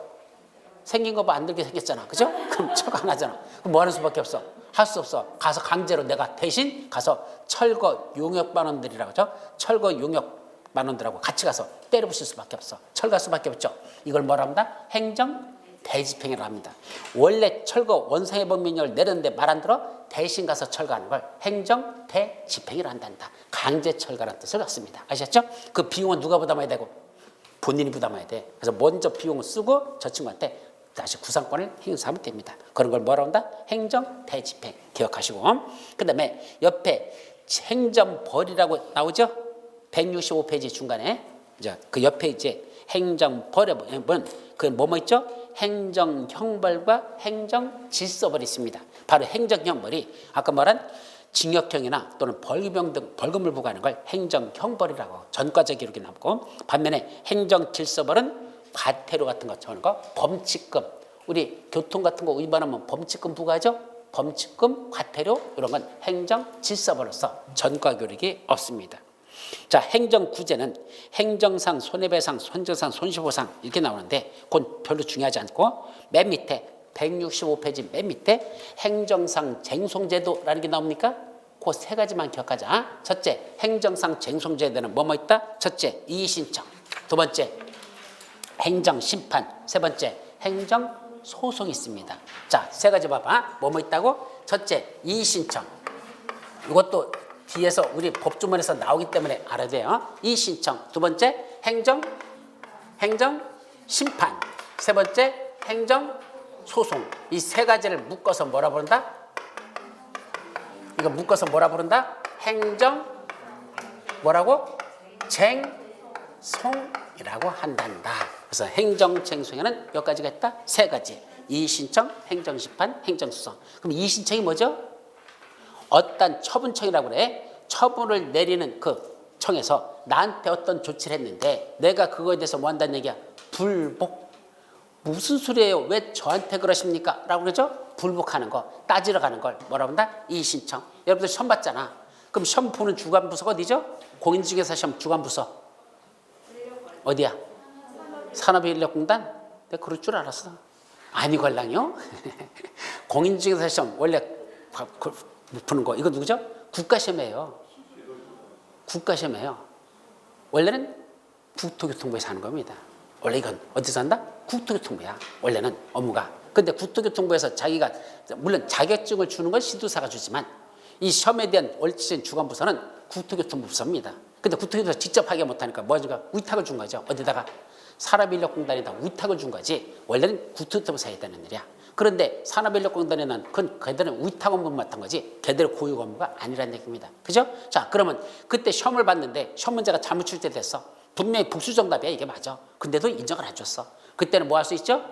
생긴 거 봐 안 들게 생겼잖아. 그죠? 그럼 철거 안 하잖아. 그럼 뭐 하는 수밖에 없어? 할 수 없어. 가서 강제로 내가 대신 가서 철거 용역반원들이라고 하죠. 철거 용역반원들하고 같이 가서 때려 부실 수밖에 없어. 철거할 수밖에 없죠. 이걸 뭐라 합니다? 행정 대집행이라고 합니다. 원래 철거 원상회복명령을 내렸는데 말 안 들어? 대신 가서 철거하는 걸 행정 대집행이라고 한단다. 강제 철거라는 뜻을 갖습니다. 아셨죠? 그 비용은 누가 부담해야 되고? 본인이 부담해야 돼. 그래서 먼저 비용을 쓰고 저 친구한테 다시 구상권을 행사하면 됩니다. 그런 걸 뭐라고 한다? 행정 대집행 기억하시고 그 다음에 옆에 행정벌이라고 나오죠? 165페이지 중간에 이제 그 옆에 이제 행정벌에 보면 그 뭐뭐 있죠? 행정형벌과 행정질서벌이 있습니다. 바로 행정형벌이 아까 말한 징역형이나 또는 벌금형 등 벌금을 부과하는 걸 행정형벌이라고 전과적 기록이 남고 반면에 행정질서벌은 과태료 같은 거 저는 거 범칙금 우리 교통 같은 거 위반하면 범칙금 부과하죠. 범칙금 과태료 이런 건 행정질서벌로서 전과 기록이 없습니다. 자, 행정구제는 행정상 손해배상, 손정상 손실보상 이렇게 나오는데 그건 별로 중요하지 않고 맨 밑에 165페이지 맨 밑에 행정상 쟁송제도라는 게 나옵니까? 그 세 가지만 기억하자. 첫째, 행정상 쟁송제도는 뭐뭐 있다? 첫째, 이의신청. 두 번째, 행정심판. 세 번째, 행정소송이 있습니다. 자, 세 가지 봐봐. 뭐뭐 있다고? 첫째, 이의신청. 이것도 뒤에서 우리 법조문에서 나오기 때문에 알아야 돼요. 이의신청. 두 번째, 행정심판. 세 번째, 행정소송. 이 세 가지를 묶어서 뭐라 부른다? 이거 묶어서 뭐라 부른다? 행정 뭐라고? 쟁송이라고 한단다. 그래서 행정쟁송에는 몇 가지가 있다? 세 가지. 이의신청, 행정심판, 행정소송. 그럼 이의신청이 뭐죠? 어떤 처분청이라고 그래. 처분을 내리는 그 청에서 나한테 어떤 조치를 했는데 내가 그거에 대해서 뭐 한다는 얘기야? 불복. 무슨 소리예요? 왜 저한테 그러십니까? 라고 그러죠? 불복하는 거, 따지러 가는 걸 뭐라고 한다? 이의신청. 여러분들 시험 봤잖아. 그럼 시험 보는 주관부서가 어디죠? 공인중개사 시험 주관부서. 어디야? 산업인력공단? 내가 그럴 줄 알았어. 아니걸랑요? 공인중개사 시험 원래 보는 거 이거 누구죠? 국가시험이에요. 국가시험이에요. 원래는 국토교통부에서 하는 겁니다. 원래 이건 어디서 한다? 국토교통부야. 원래는 업무가. 근데 국토교통부에서 자기가 물론 자격증을 주는 건 시도사가 주지만 이 시험에 대한 원칙적인 주관부서는 국토교통부서입니다. 근데 국토교통부에서 직접 하게 못하니까 뭐가 위탁을 준 거죠. 어디다가? 산업인력공단에다 위탁을 준 거지. 원래는 국토교통부에서 해야 되는 일이야. 그런데 산업인력공단에는 그건 걔들은 위탁 업무 맡은 거지 걔들의 고유 업무가 아니라는 얘기입니다. 그죠? 자, 그러면 그때 시험을 봤는데 시험 문제가 잘못 출제됐어. 분명히 복수 정답이야. 이게 맞아. 근데도 인정을 안 줬어. 그때는 뭐 할 수 있죠?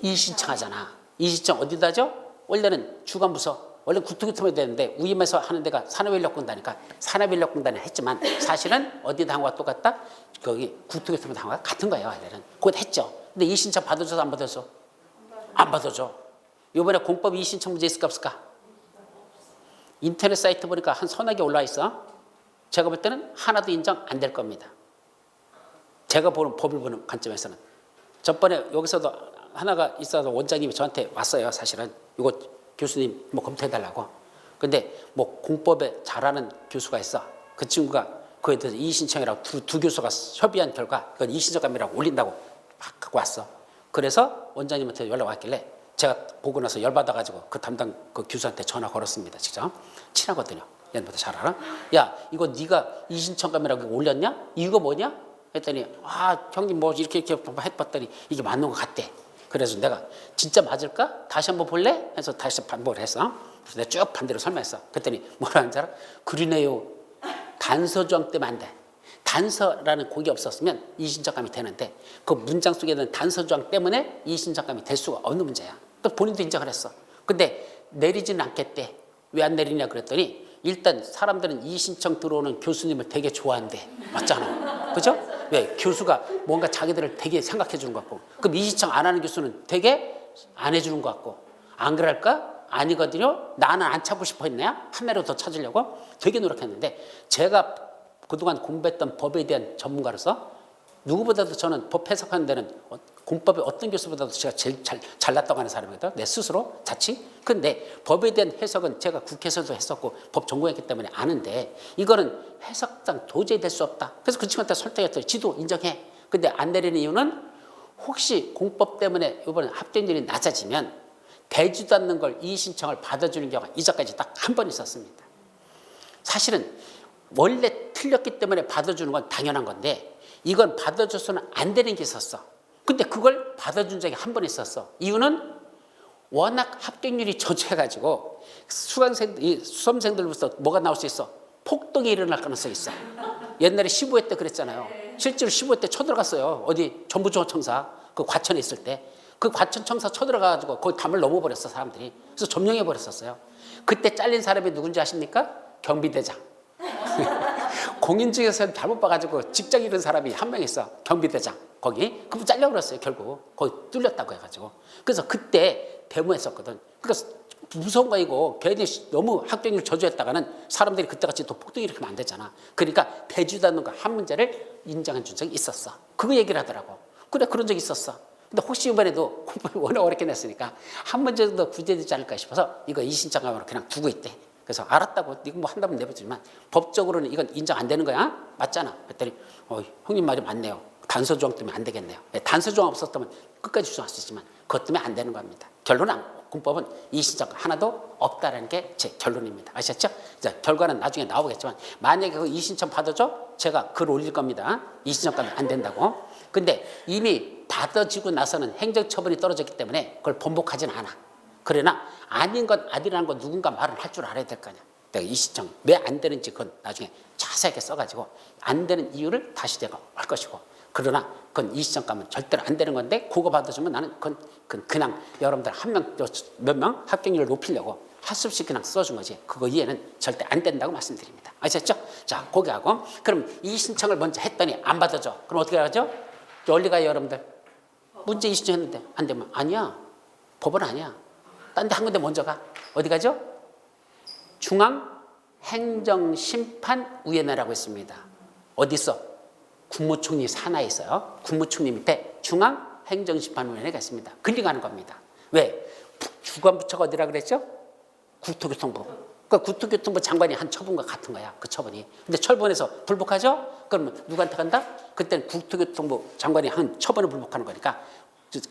이의신청하잖아. 이의신청 어디다 죠? 원래는 주관부서 원래 구토교통이 되는데 우임에서 하는 데가 산업인력공단이니까 산업인력공단이 했지만 사실은 어디다 한 거와 똑같다? 거기 구토교통에다 한 거와 같은 거예요. 얘들은. 그거 했죠. 근데 이의신청 받아줘서 안 받아줘? 안 받아줘. 이번에 공법 이의신청 문제 있을까 없을까? 인터넷 사이트 보니까 한 서너 개 올라와 있어. 제가 볼 때는 하나도 인정 안 될 겁니다. 제가 보는 법을 보는 관점에서는. 전번에 여기서도 하나가 있어서 원장님이 저한테 왔어요. 사실은 이거 교수님 뭐 검토해달라고. 근데 뭐 공법에 잘하는 교수가 있어. 그 친구가 그에 대해서 이의신청이라고 두 교수가 협의한 결과 그건 이의신청감이라고 올린다고 막 갖고 왔어. 그래서 원장님한테 연락 왔길래 제가 보고 나서 열받아가지고 그 담당 그 교수한테 전화 걸었습니다. 직접. 친하거든요. 얘보다 잘 알아. 야, 이거 네가 이의신청감이라고 올렸냐? 이유가 뭐냐? 했더니 형님 뭐 이렇게 해봤더니 이게 맞는 것 같대. 그래서 내가 진짜 맞을까? 다시 한번 볼래? 해서 다시 반복을 했어. 그래서 내가 쭉 반대로 설명했어. 그랬더니 뭐라 하는 줄 알아? 그러네요. 단서조항 때문에 안 돼. 단서라는 곡이 없었으면 이의신청감이 되는데 그 문장 속에 있는 단서조항 때문에 이의신청감이 될 수가 없는 문제야. 또 본인도 인정을 했어. 근데 내리지는 않겠대. 왜 안 내리냐 그랬더니 일단 사람들은 이의신청 들어오는 교수님을 되게 좋아한대. 맞잖아. 그죠? 왜? 교수가 뭔가 자기들을 되게 생각해 주는 것 같고. 그럼 이의신청 안 하는 교수는 되게 안 해주는 것 같고. 안 그럴까? 아니거든요. 나는 안 찾고 싶어 했냐? 한 매로 더 찾으려고 되게 노력했는데 제가 그동안 공부했던 법에 대한 전문가로서 누구보다도 저는 법 해석하는 데는 공법의 어떤 교수보다도 제가 제일 잘났다고 하는 사람이거든. 내 스스로 자칫. 근데 법에 대한 해석은 제가 국회에서도 했었고 법 전공했기 때문에 아는데 이거는 해석상 도저히 될 수 없다. 그래서 그 친구한테 설득했더니 지도 인정해. 근데 안 내리는 이유는 혹시 공법 때문에 이번에 합격률이 낮아지면 되지도 않는 걸 이의신청을 받아주는 경우가 이전까지 딱 한 번 있었습니다. 사실은 원래 틀렸기 때문에 받아주는 건 당연한 건데 이건 받아줘서는 안 되는 게 있었어. 근데 그걸 받아준 적이 한 번 있었어. 이유는 워낙 합격률이 저조해가지고 수험생들부터 뭐가 나올 수 있어? 폭동이 일어날 가능성이 있어. 옛날에 15회 때 그랬잖아요. 실제로 15회 때 쳐들어갔어요. 어디 전부조청사 그 과천에 있을 때. 그 과천청사 쳐들어가가지고 거기 담을 넘어버렸어 사람들이. 그래서 점령해버렸었어요. 그때 잘린 사람이 누군지 아십니까? 경비대장. 공인중개사를 잘못 봐가지고 직장 잃은 사람이 한 명 있어. 경비대장. 거기. 그분 잘려버렸어요 결국. 거기 뚫렸다고 해가지고. 그래서 그때 데모했었거든. 그러니까 무서운 거 이거. 괜히 너무 합격률 저조했다가는 사람들이 그때같이 또 폭동이 일으키면 안 되잖아. 그러니까 되지도 않는 거 한 문제를 인정해 준 적이 있었어. 그거 얘기를 하더라고. 그래 그런 적이 있었어. 근데 혹시 이번에도 공부를 워낙 어렵게 냈으니까 한 문제 정도 구제되지 않을까 싶어서 이거 이의신청감으로 그냥 두고 있대. 그래서 알았다고 이거 뭐 한다면 내보지만 법적으로는 이건 인정 안 되는 거야? 맞잖아. 그랬더니 형님 말이 맞네요. 단서조항 때문에 안 되겠네요. 단서조항 없었다면 끝까지 주장할 수 있지만 그것 때문에 안 되는 겁니다. 결론은 공법은 이의신청 하나도 없다는 게 제 결론입니다. 아셨죠? 자, 결과는 나중에 나오겠지만 만약에 그 이의신청 받아줘? 제가 글 올릴 겁니다. 이의신청까지 안 된다고. 근데 이미 받아지고 나서는 행정처분이 떨어졌기 때문에 그걸 번복하지는 않아. 그러나 아닌 건 아니라는 건 누군가 말을 할 줄 알아야 될 거 아니야. 내가 이의신청 왜 안 되는지 그건 나중에 자세하게 써가지고 안 되는 이유를 다시 내가 할 것이고 그러나 그건 이의신청감은 절대로 안 되는 건데 그거 받아주면 나는 그냥 여러분들 한 명, 몇 명 합격률을 높이려고 할 수 없이 그냥 써준 거지. 그거 이해는 절대 안 된다고 말씀드립니다. 아셨죠? 자, 거기 하고 그럼 이의신청을 먼저 했더니 안 받아줘. 그럼 어떻게 하죠? 원리 가요 여러분들. 문제 이의신청했는데 안 되면 아니야. 법은 아니야. 딴 데 한 군데 먼저 가. 어디 가죠? 중앙행정심판위원회라고 있습니다. 어디 있어? 국무총리 산하에 있어요. 국무총리 밑에 중앙행정심판위원회가 있습니다. 클릭하는 겁니다. 왜? 주관부처가 어디라 그랬죠? 국토교통부. 그러니까 국토교통부 장관이 한 처분과 같은 거야. 그 처분이. 근데 처분해서 불복하죠? 그러면 누구한테 간다? 그때는 국토교통부 장관이 한 처분을 불복하는 거니까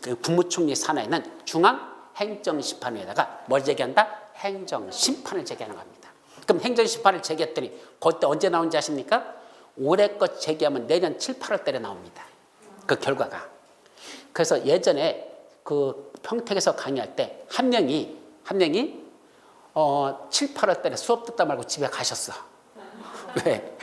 그 국무총리 산하에는 중앙행정심판위에다가 뭘 제기한다? 행정심판을 제기하는 겁니다. 그럼 행정심판을 제기했더니 그때 언제 나온지 아십니까? 올해 것 제기하면 내년 7, 8월 달에 나옵니다. 그 결과가. 그래서 예전에 그 평택에서 강의할 때 한 명이 7, 8월 달에 수업 듣다 말고 집에 가셨어. 왜?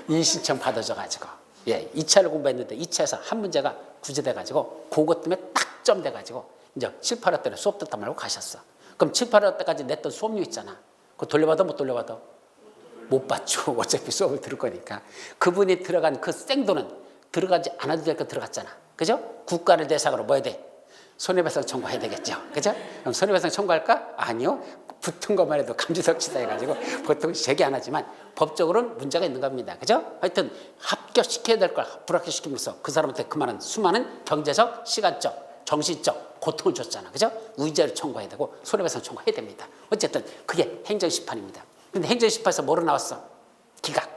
이의신청 받아줘가지고. 예, 2차를 공부했는데 2차에서 한 문제가 구제돼가지고 그것 때문에 딱 점돼가지고 이제 7, 8월 달에 수업 듣다 말고 가셨어. 그럼 7, 8월 때까지 냈던 수업료 있잖아. 그거 돌려받아 못 돌려받아? 못 받죠. 어차피 수업을 들을 거니까. 그분이 들어간 그 생돈은 들어가지 않아도 될 거 들어갔잖아. 그죠? 국가를 대상으로 뭐 해야 돼? 손해배상 청구해야 되겠죠. 그죠? 그럼 손해배상 청구할까? 아니요. 붙은 것만 해도 감지석치다 해가지고 보통 제기 안 하지만 법적으로는 문제가 있는 겁니다. 그죠? 하여튼 합격시켜야 될 걸 불합격시키면서 그 사람한테 그만한 수많은 경제적, 시간적, 정신적 고통을 줬잖아. 그죠? 의제를 청구해야 되고 손해배상 청구해야 됩니다. 어쨌든 그게 행정심판입니다. 근데 행정심판에서 뭐로 나왔어? 기각.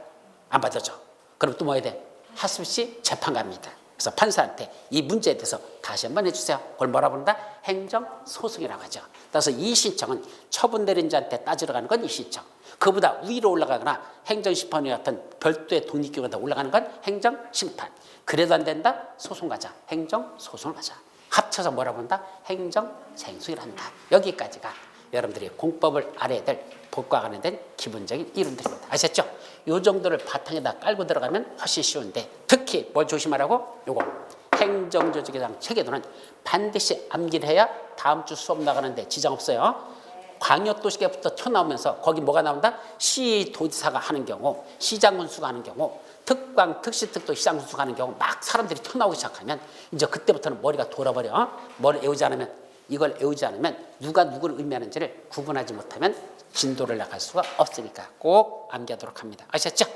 안 받아줘. 그럼 또 뭐 해야 돼? 하수시 재판 갑니다. 그래서 판사한테 이 문제에 대해서 다시 한번 해주세요. 그걸 뭐라 부른다? 행정소송이라고 하죠. 따라서 이 신청은 처분 내린 자한테 따지러 가는 건 이 신청. 그보다 위로 올라가거나 행정심판위 같은 별도의 독립기구가 올라가는 건 행정심판. 그래도 안 된다? 소송 가자. 행정소송을 가자. 합쳐서 뭐라 부른다? 행정쟁수이란다. 여기까지가 여러분들이 공법을 알아야 될 법과 관련된 기본적인 이론들입니다. 아셨죠? 이 정도를 바탕에다 깔고 들어가면 훨씬 쉬운데 특히 뭘 조심하라고? 요거 행정조직에 대한 체계도는 반드시 암기를 해야 다음 주 수업 나가는데 지장 없어요. 광역도시계부터 튀어나오면서 거기 뭐가 나온다? 시도지사가 하는 경우, 시장군수가 하는 경우, 특광, 특시특도 시장군수가 하는 경우 막 사람들이 튀어나오기 시작하면 이제 그때부터는 머리가 돌아버려. 뭘 외우지 않으면, 이걸 외우지 않으면 누가 누구를 의미하는지를 구분하지 못하면 진도를 나갈 수가 없으니까 꼭 암기하도록 합니다. 아셨죠?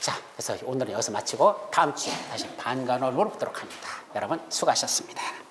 자, 그래서 오늘은 여기서 마치고 다음 주에 다시 반간월로 보도록 합니다. 여러분 수고하셨습니다.